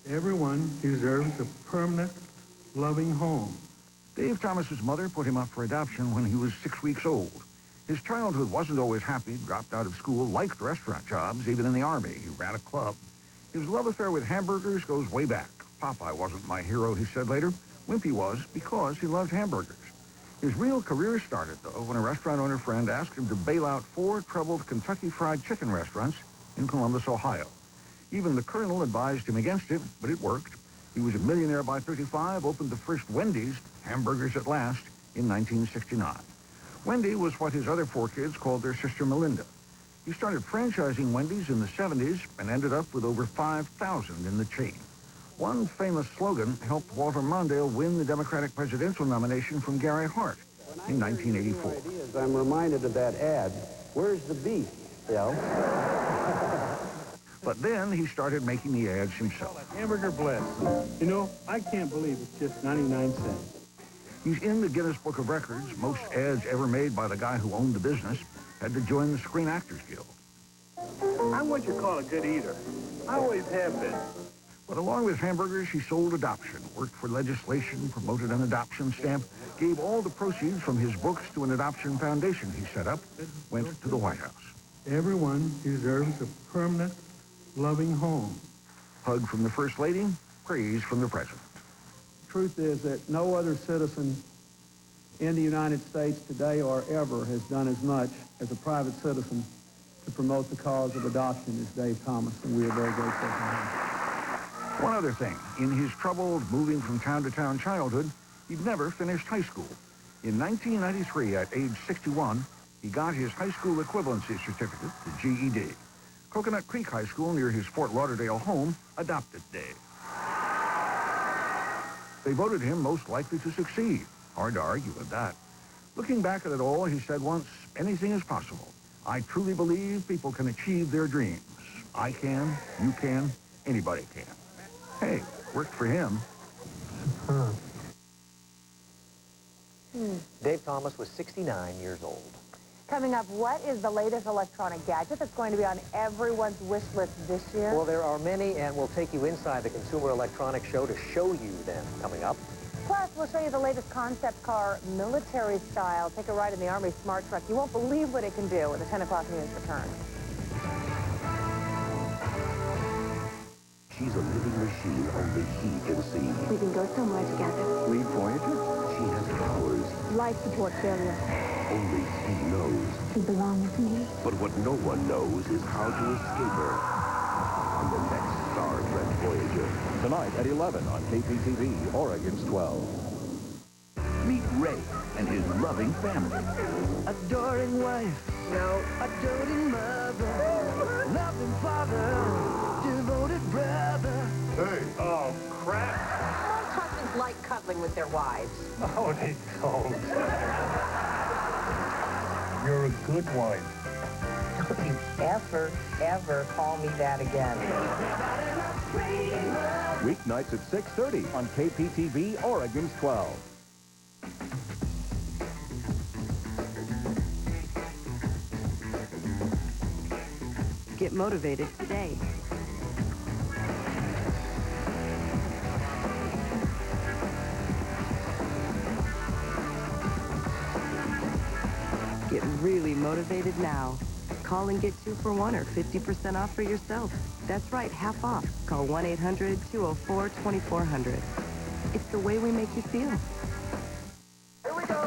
Everyone deserves a permanent, loving home. Dave Thomas's mother put him up for adoption when he was 6 weeks old. His childhood wasn't always happy, dropped out of school, liked restaurant jobs, even in the Army. He ran a club. His love affair with hamburgers goes way back. Popeye wasn't my hero, he said later. Wimpy was because he loved hamburgers. His real career started, though, when a restaurant owner friend asked him to bail out 4 troubled Kentucky Fried Chicken restaurants in Columbus, Ohio. Even the colonel advised him against it, but it worked. He was a millionaire by 35, opened the first Wendy's, hamburgers at last, in 1969. Wendy was what his other 4 kids called their sister Melinda. He started franchising Wendy's in the 70s and ended up with over 5,000 in the chain. One famous slogan helped Walter Mondale win the Democratic presidential nomination from Gary Hart in 1984. I'm reminded of that ad. Where's the beef? But then he started making the ads himself. Hamburger Blitz. You know, I can't believe it's just 99 cents. He's in the Guinness Book of Records. Most ads ever made by the guy who owned the business had to join the Screen Actors Guild. I'm what you call a good eater. I always have been. But along with hamburgers, she sold adoption, worked for legislation, promoted an adoption stamp, gave all the proceeds from his books to an adoption foundation he set up, went to the White House. Everyone deserves a permanent, loving home. Hug from the First Lady, praise from the President. Truth is that no other citizen in the United States today or ever has done as much as a private citizen to promote the cause of adoption as Dave Thomas, and we are very grateful for him. One other thing, in his troubled moving from town to town childhood, he'd never finished high school. In 1993, at age 61, he got his high school equivalency certificate, the GED. Coconut Creek High School near his Fort Lauderdale home adopted Dave. They voted him most likely to succeed. Hard to argue with that. Looking back at it all, he said once, anything is possible. I truly believe people can achieve their dreams. I can, you can, anybody can. Hey, worked for him. Dave Thomas was 69 years old. Coming up, what is the latest electronic gadget that's going to be on everyone's wish list this year? Well, there are many, and we'll take you inside the Consumer Electronics Show to show you them coming up. Plus, we'll show you the latest concept car, military style. Take a ride in the Army Smart Truck. You won't believe what it can do when the 10 o'clock news returns. She's a living machine only he can see. We can go somewhere together. Lead Voyager? She has powers Life support failure. only he knows. You belong with me. But what no one knows is how to escape her on the next Star Trek Voyager. Tonight at 11 on KPTV, Oregon's 12. Meet Ray and his loving family. Adoring wife. No. Adoring mother. Loving father. Devoted brother. Hey. Oh, crap. Most husbands like cuddling with their wives. Oh, they don't. You're a good wife. Don't you ever call me that again. Weeknights at 6:30 on KPTV, Oregon's 12. Get motivated today. Get really motivated now. Call and get 2 for 1 or 50% off for yourself. That's right, half off. Call 1-800-204-2400. It's the way we make you feel.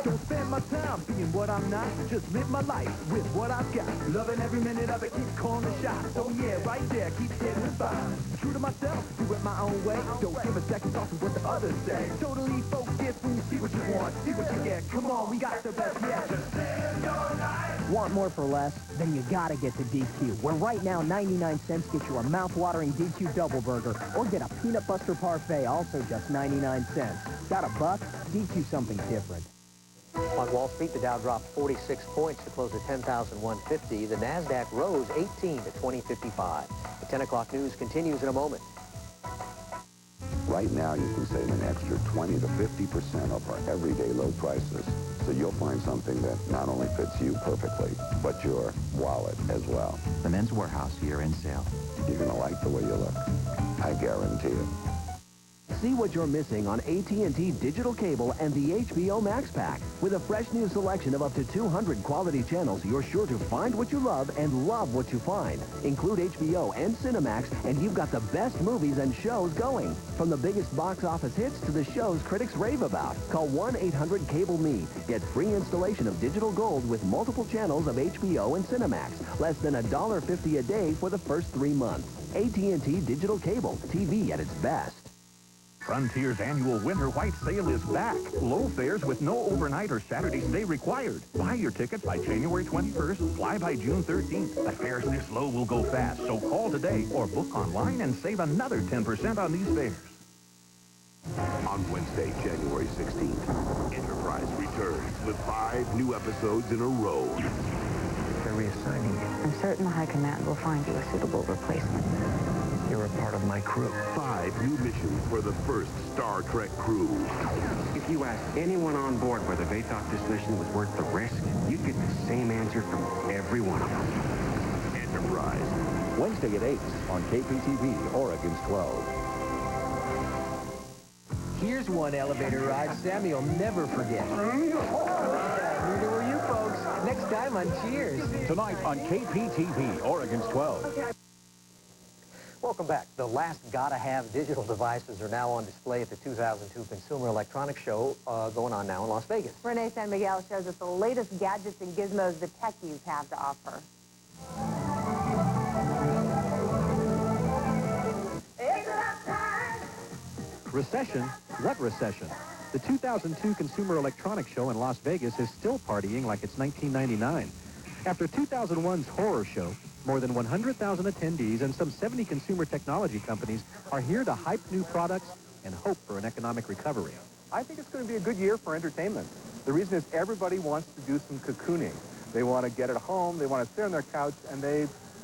Don't spend my time being what I'm not. Just live my life with what I've got. Loving every minute of it, keep calling the shots. So yeah, right there, keep getting the vibe. True to myself, do it my own way. Don't give a second thought to what the others say. Totally focused when you see what you want, see what you get. Come on, we got the best yet. Just live your life. Want more for less? Then you gotta get to DQ, where right now 99 cents gets you a mouth-watering DQ double burger, or get a peanut buster parfait, also just 99 cents. Got a buck? DQ something different. On Wall Street, the Dow dropped 46 points to close at 10,150. The NASDAQ rose 18 to 2055. The 10 o'clock news continues in a moment. Right now, you can save an extra 20 to 50% off our everyday low prices. So you'll find something that not only fits you perfectly, but your wallet as well. The Men's Warehouse year-end sale. You're going to like the way you look. I guarantee it. See what you're missing on AT&T Digital Cable and the HBO Max Pack. With a fresh new selection of up to 200 quality channels, you're sure to find what you love and love what you find. Include HBO and Cinemax, and you've got the best movies and shows going. From the biggest box office hits to the shows critics rave about. Call 1-800-CABLE-ME. Get free installation of Digital Gold with multiple channels of HBO and Cinemax. Less than $1.50 a day for the first 3 months. AT&T Digital Cable. TV at its best. Frontier's annual winter white sale is back. Low fares with no overnight or Saturday stay required. Buy your tickets by January 21st, fly by June 13th. But fares this low will go fast, so call today or book online and save another 10% on these fares. On Wednesday, January 16th, Enterprise returns with 5 new episodes in a row. They're reassigning you. I'm certain the High Command will find you a suitable replacement. You're a part of my crew. 5 new missions for the first Star Trek crew. If you asked anyone on board whether they thought this mission was worth the risk, you'd get the same answer from every one of them. Enterprise. Wednesday at 8 on KPTV, Oregon's 12. Here's one elevator ride Sammy'll never forget. Yeah, neither will you folks. Next time on Cheers. Tonight on KPTV, Oregon's 12. Welcome back. The last gotta-have digital devices are now on display at the 2002 Consumer Electronics Show going on now in Las Vegas. Renee San Miguel shows us the latest gadgets and gizmos the techies have to offer. Recession? What recession? The 2002 Consumer Electronics Show in Las Vegas is still partying like it's 1999. After 2001's horror show, more than 100,000 attendees and some 70 consumer technology companies are here to hype new products and hope for an economic recovery. I think it's going to be a good year for entertainment. The reason is everybody wants to do some cocooning. They want to get at home, they want to sit on their couch, and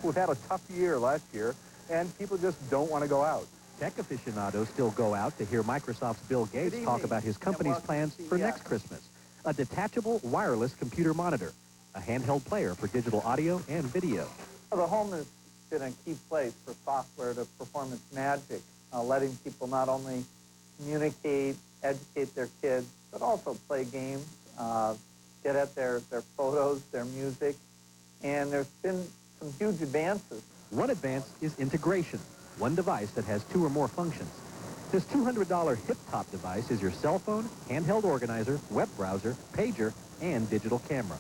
we've had a tough year last year, and people just don't want to go out. Tech aficionados still go out to hear Microsoft's Bill Gates talk about his company's plans for next Christmas. A detachable wireless computer monitor, a handheld player for digital audio and video. The home has been a key place for software to perform its magic, letting people not only communicate, educate their kids, but also play games, get at their photos, their music, and there's been some huge advances. One advance is integration, one device that has 2 or more functions. This $200 hip-top device is your cell phone, handheld organizer, web browser, pager, and digital camera.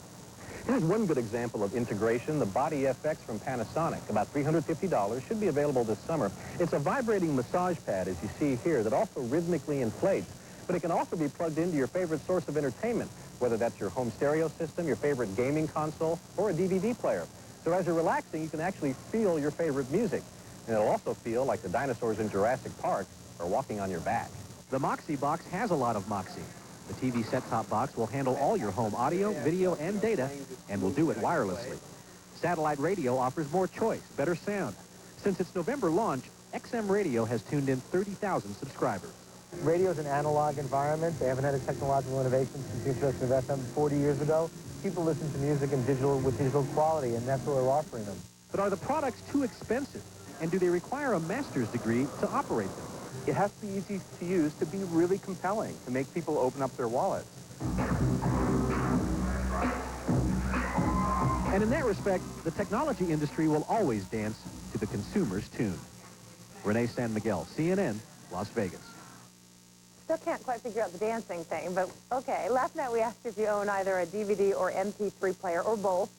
Here's one good example of integration, the Body FX from Panasonic. About $350, should be available this summer. It's a vibrating massage pad, as you see here, that also rhythmically inflates. But it can also be plugged into your favorite source of entertainment, whether that's your home stereo system, your favorite gaming console, or a DVD player. So as you're relaxing, you can actually feel your favorite music. And it'll also feel like the dinosaurs in Jurassic Park are walking on your back. The Moxie box has a lot of moxie. The TV set-top box will handle all your home audio, video, and data, and will do it wirelessly. Satellite radio offers more choice, better sound. Since its November launch, XM Radio has tuned in 30,000 subscribers. Radio's an analog environment. They haven't had a technological innovation since the introduction of FM 40 years ago. People listen to music in with digital quality, and that's what we're offering them. But are the products too expensive? And do they require a master's degree to operate them? It has to be easy to use to be really compelling, to make people open up their wallets. And in that respect, the technology industry will always dance to the consumer's tune. Renee San Miguel, CNN, Las Vegas. Still can't quite figure out the dancing thing, but okay. Last night we asked if you own either a DVD or MP3 player or both.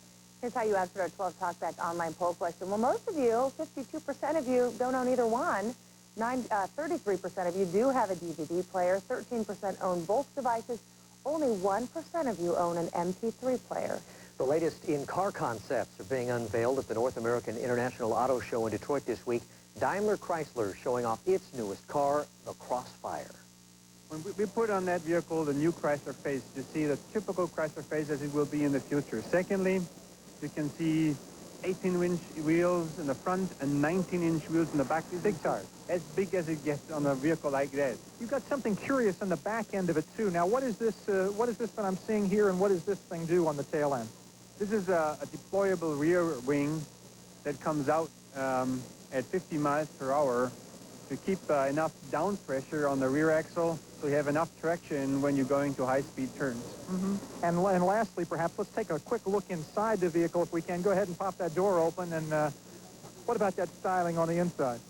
Here's how you answered our 12 Talkback online poll question. Well, most of you, 52% of you, don't own either one. 33% of you do have a DVD player. 13% own both devices. Only 1% of you own an MP3 player. The latest in-car concepts are being unveiled at the North American International Auto Show in Detroit this week. Daimler Chrysler showing off its newest car, the Crossfire. When we put on that vehicle the new Chrysler face, you see the typical Chrysler face as it will be in the future. Secondly, you can see 18-inch wheels in the front and 19-inch wheels in the back. Big cars, as big as it gets on a vehicle like that. You've got something curious on the back end of it, too. Now, what is this that I'm seeing here, and what does this thing do on the tail end? This is a deployable rear wing that comes out at 50 miles per hour to keep enough down pressure on the rear axle so you have enough traction when you're going to high-speed turns. And lastly, perhaps, let's take a quick look inside the vehicle if we can. Go ahead and pop that door open. And what about that styling on the inside?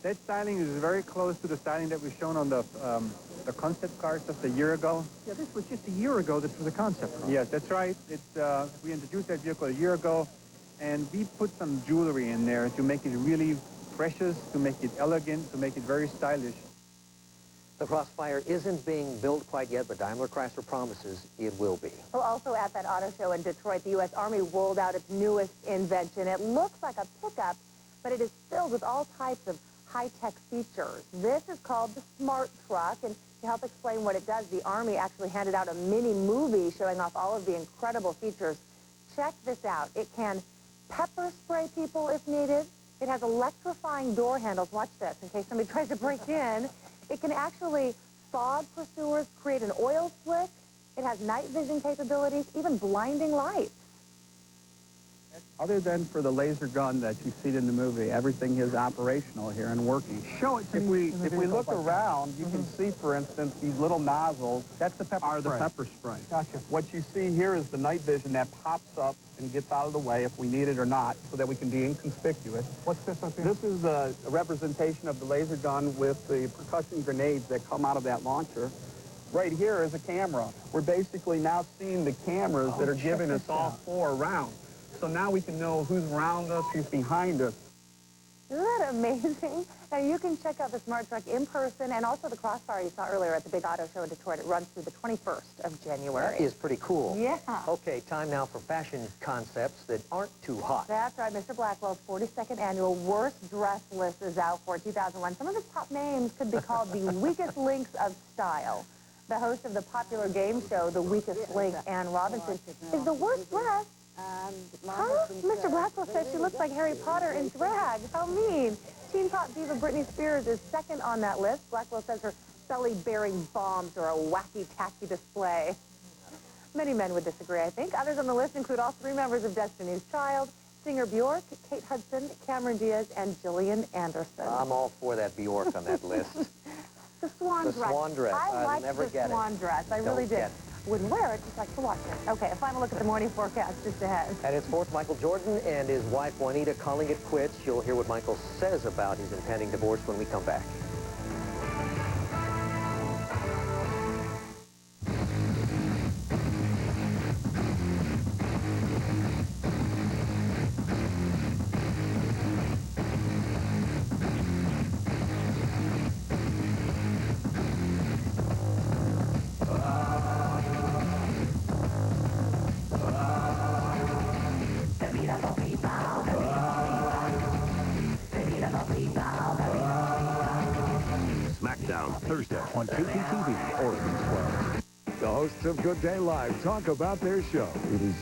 That styling is very close to the styling that was shown on the concept cars just a year ago. Yeah, this was just a year ago. This was a concept car. Yes, that's right. We introduced that vehicle a year ago, and we put some jewelry in there to make it really precious, to make it elegant, to make it very stylish. The Crossfire isn't being built quite yet, but Daimler Chrysler promises it will be. Well, also at that auto show in Detroit, the U.S. Army rolled out its newest invention. It looks like a pickup, but it is filled with all types of high-tech features. This is called the Smart Truck, and to help explain what it does, the Army actually handed out a mini movie showing off all of the incredible features. Check this out. It can pepper spray people if needed. It has electrifying door handles. Watch this, in case somebody tries to break in. It can actually fog pursuers, create an oil slick. It has night vision capabilities, even blinding lights. Other than for the laser gun that you see in the movie, everything is operational here and working. Show it to me. If we look around, you can see, for instance, these little nozzles. That's the pepper spray. The pepper spray. Gotcha. What you see here is the night vision that pops up and gets out of the way if we need it or not, so that we can be inconspicuous. What's this up here? This is a representation of the laser gun with the percussion grenades that come out of that launcher. Right here is a camera. We're basically now seeing the cameras that are giving us all 4 around. So now we can know who's around us, who's behind us. Isn't that amazing? Now, you can check out the Smart Truck in person and also the Crossfire you saw earlier at the Big Auto Show in Detroit. It runs through the 21st of January. That is pretty cool. Yeah. Okay, time now for fashion concepts that aren't too hot. That's right. Mr. Blackwell's 42nd annual Worst Dress List is out for 2001. Some of his top names could be called the weakest links of style. The host of the popular game show, The Weakest Link, Ann Robinson, is the worst dressed. Huh? Mr. Blackwell says she looks like Harry Potter in drag. How mean. Teen pop diva Britney Spears is second on that list. Blackwell says her belly-bearing bombs are a wacky, tacky display. Many men would disagree, I think. Others on the list include all 3 members of Destiny's Child, singer Bjork, Kate Hudson, Cameron Diaz, and Gillian Anderson. I'm all for that Bjork on that list. The swan dress. The swan dress. I like never the get swan dress. I really did. Wouldn't wear it, just like to watch it. Okay, a final look at the morning forecast just ahead. And in sports, Michael Jordan and his wife Juanita calling it quits. You'll hear what Michael says about his impending divorce when we come back. Thursday on KPTV, Oregon 12. The hosts of Good Day Live talk about their show. It is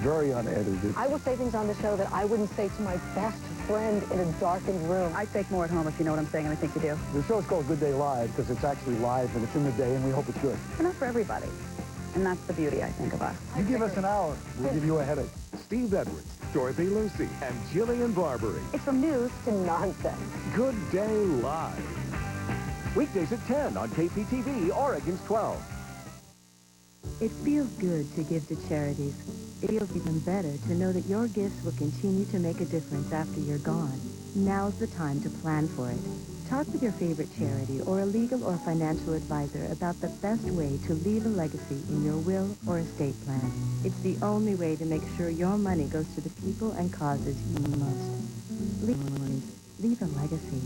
very unedited. I will say things on the show that I wouldn't say to my best friend in a darkened room. I take more at home, if you know what I'm saying, and I think you do. The show's called Good Day Live because it's actually live and it's in the day, and we hope it's good. Enough for everybody. And that's the beauty, I think, of us. You give us an hour, we'll give you a headache. Steve Edwards, Dorothy Lucy, and Jillian Barbary. It's from news to nonsense. Good Day Live. Weekdays at 10 on KPTV, Oregon's 12. It feels good to give to charities. It feels even better to know that your gifts will continue to make a difference after you're gone. Now's the time to plan for it. Talk with your favorite charity or a legal or financial advisor about the best way to leave a legacy in your will or estate plan. It's the only way to make sure your money goes to the people and causes you most. Leave a legacy.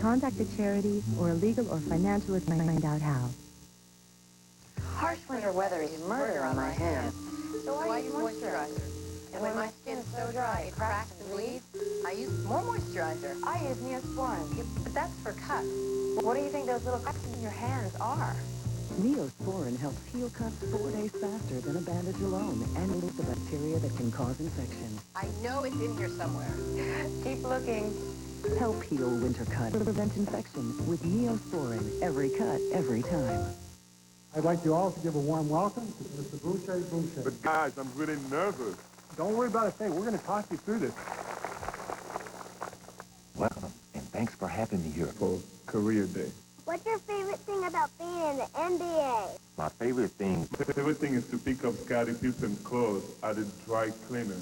Contact a charity or a legal or financial advisor to find out how. Harsh winter weather is murder on my hands. So I use moisturizer. And when my skin's so dry it cracks and bleeds, I use more moisturizer. I use Neosporin. But that's for cuts. What do you think those little cuts in your hands are? Neosporin helps heal cuts 4 days faster than a bandage alone and removes the bacteria that can cause infection. I know it's in here somewhere. Keep looking. Help heal winter cut. Prevent infection with Neosporin. Every cut, every time. I'd like you all to give a warm welcome to Mr. Boucher. But guys, I'm really nervous. Don't worry about a thing. We're going to talk you through this. Welcome, and thanks for having me here for Career Day. What's your favorite thing about being in the NBA? My favorite thing is to pick up Scottie Pippen's clothes at the dry cleaner.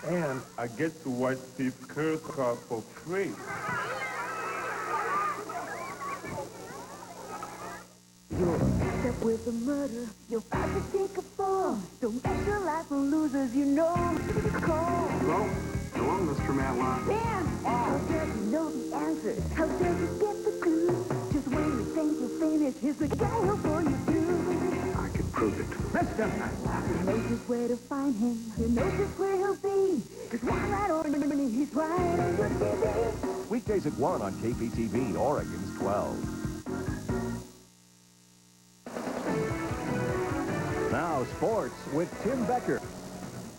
And I get to watch Steve Kerr's car for free. Except with the murder, you're about to take a fall. Don't get your life for losers, you know. Call. Hello, Mr. Matlock. Dan! How does he know the answers? How does he get the clues? Just when you think you're finished, here's the guy who'll pull you through. I can prove it. Mr. Matlock. He knows just where to find him. He knows just where he'll be. Cause one right on he's right on your TV. Weekdays at 1 on KPTV, Oregon's 12. Now, sports with Tim Becker.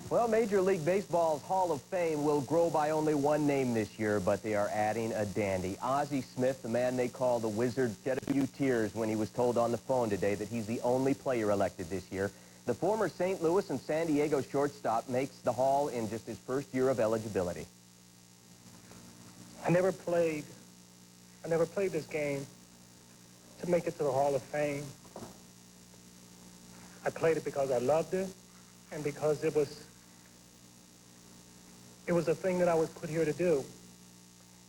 Well, Major League Baseball's Hall of Fame will grow by only one name this year, but they are adding a dandy. Ozzie Smith, the man they call the Wizard, shed a few tears when he was told on the phone today that he's the only player elected this year. The former St. Louis and San Diego shortstop makes the Hall in just his first year of eligibility. I never played this game to make it to the Hall of Fame. I played it because I loved it and because it was a thing that I was put here to do.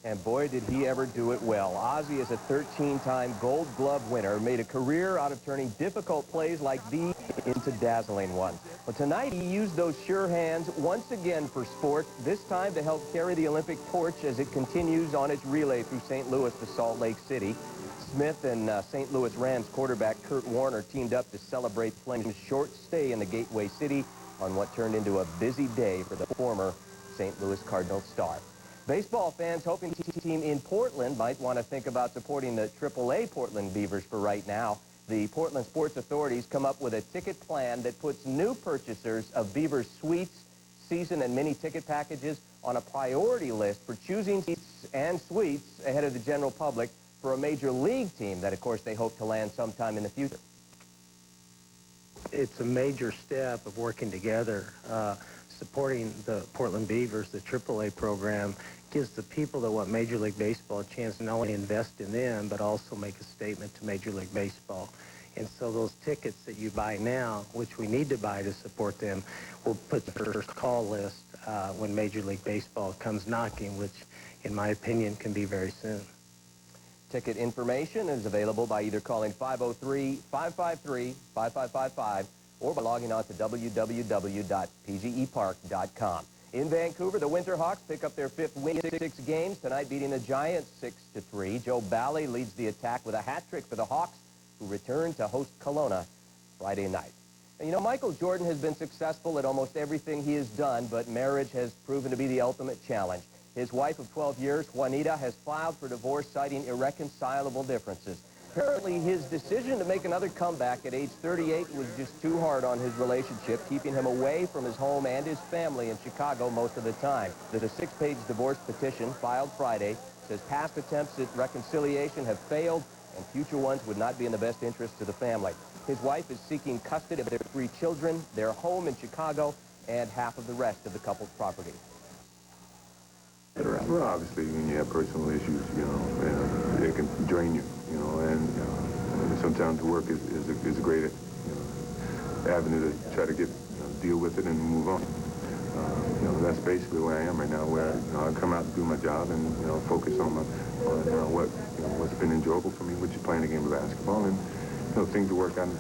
And boy, did he ever do it well. Ozzie is a 13-time Gold Glove winner, made a career out of turning difficult plays like these into dazzling ones. But tonight he used those sure hands once again for sport, this time to help carry the Olympic torch as it continues on its relay through St. Louis to Salt Lake City. Smith and St. Louis Rams quarterback Kurt Warner teamed up to celebrate Flame's short stay in the Gateway City on what turned into a busy day for the former St. Louis Cardinals star. Baseball fans hoping the team in Portland might want to think about supporting the AAA Portland Beavers for right now. The Portland Sports Authorities come up with a ticket plan that puts new purchasers of Beavers suites, season and mini ticket packages on a priority list for choosing seats and suites ahead of the general public for a major league team that, of course, they hope to land sometime in the future. It's a major step of working together. Supporting the Portland Beavers, the AAA program, gives the people that want Major League Baseball a chance to not only invest in them, but also make a statement to Major League Baseball. And so those tickets that you buy now, which we need to buy to support them, will put the first call list when Major League Baseball comes knocking, which, in my opinion, can be very soon. Ticket information is available by either calling 503-553-5555 or by logging on to www.pgepark.com. In Vancouver, the Winterhawks pick up their fifth win in 6 games, tonight beating the Giants 6-3. Joe Bally leads the attack with a hat trick for the Hawks, who return to host Kelowna Friday night. And you know, Michael Jordan has been successful at almost everything he has done, but marriage has proven to be the ultimate challenge. His wife of 12 years, Juanita, has filed for divorce, citing irreconcilable differences. Apparently, his decision to make another comeback at age 38 was just too hard on his relationship, keeping him away from his home and his family in Chicago most of the time. There's a 6-page divorce petition filed Friday. Says past attempts at reconciliation have failed, and future ones would not be in the best interest of the family. His wife is seeking custody of their 3 children, their home in Chicago, and half of the rest of the couple's property. Well, obviously, when you have personal issues, you know, and it can drain you, you know, and sometimes the work is a great, avenue to try to get, deal with it and move on. That's basically where I am right now, where I come out and do my job and focus on what's been enjoyable for me, which is playing a game of basketball, and things to work on.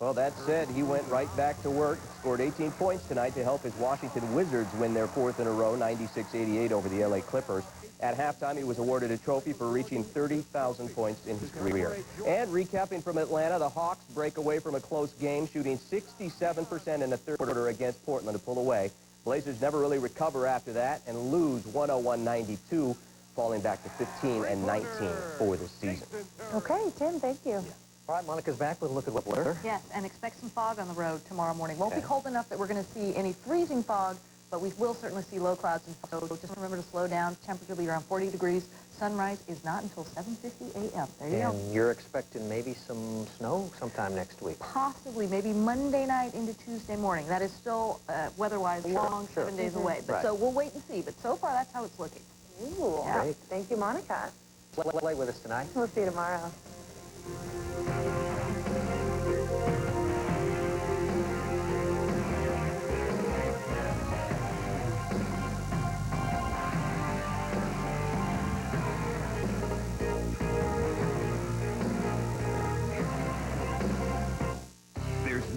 Well, that said, he went right back to work, scored 18 points tonight to help his Washington Wizards win their 4th in a row, 96-88 over the LA Clippers. At halftime, he was awarded a trophy for reaching 30,000 points in his career. And recapping from Atlanta, the Hawks break away from a close game, shooting 67% in the third quarter against Portland to pull away. Blazers never really recover after that and lose 101-92, falling back to 15-19 for the season. Okay, Tim, thank you. All right, Monica's back with a look at what weather. Yes, and expect some fog on the road tomorrow morning. Won't be cold enough that we're going to see any freezing fog, but we will certainly see low clouds and fog. So just remember to slow down. Temperature will be around 40 degrees. Sunrise is not until 7:50 a.m. There you go. And you're expecting maybe some snow sometime next week. Possibly, maybe Monday night into Tuesday morning. That is still, weather-wise, long 7 days away. But so we'll wait and see. But so far, that's how it's looking. Ooh, yeah. Great. Thank you, Monica. Play with us tonight. We'll see you tomorrow.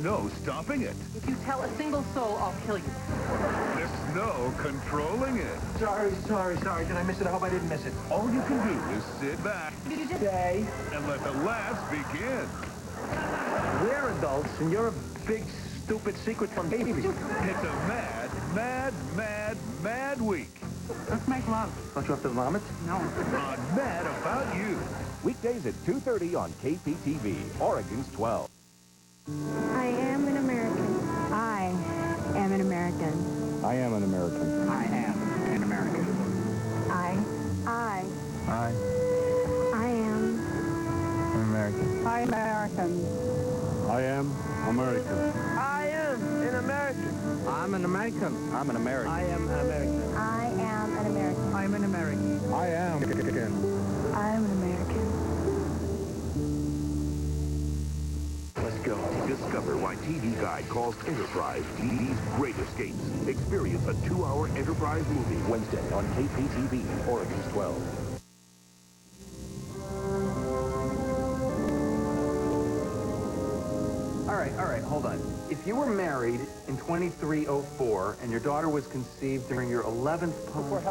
No stopping it. If you tell a single soul, I'll kill you. There's no controlling it. Sorry. Did I miss it? I hope I didn't miss it. All you can do is sit back Say. and let the laughs begin. We're adults, and you're a big, stupid secret from baby. It's a mad week. Let's make love. Don't you have to vomit? No. On Mad About You. Weekdays at 2:30 on KPTV, Oregon's 12. I am an American. I am an American. I am an American. I am an American. I am an American. I'm American. I am American. I am an American. I'm an American. I'm an American. I am an American. I am an American. I'm an American. I am American. I'm an American. Let's go. Discover why TV Guide calls Enterprise TV's great escapes. Experience a 2-hour Enterprise movie. Wednesday on KPTV, Oregon's 12. All right, hold on. If you were married in 2304 and your daughter was conceived during your 11th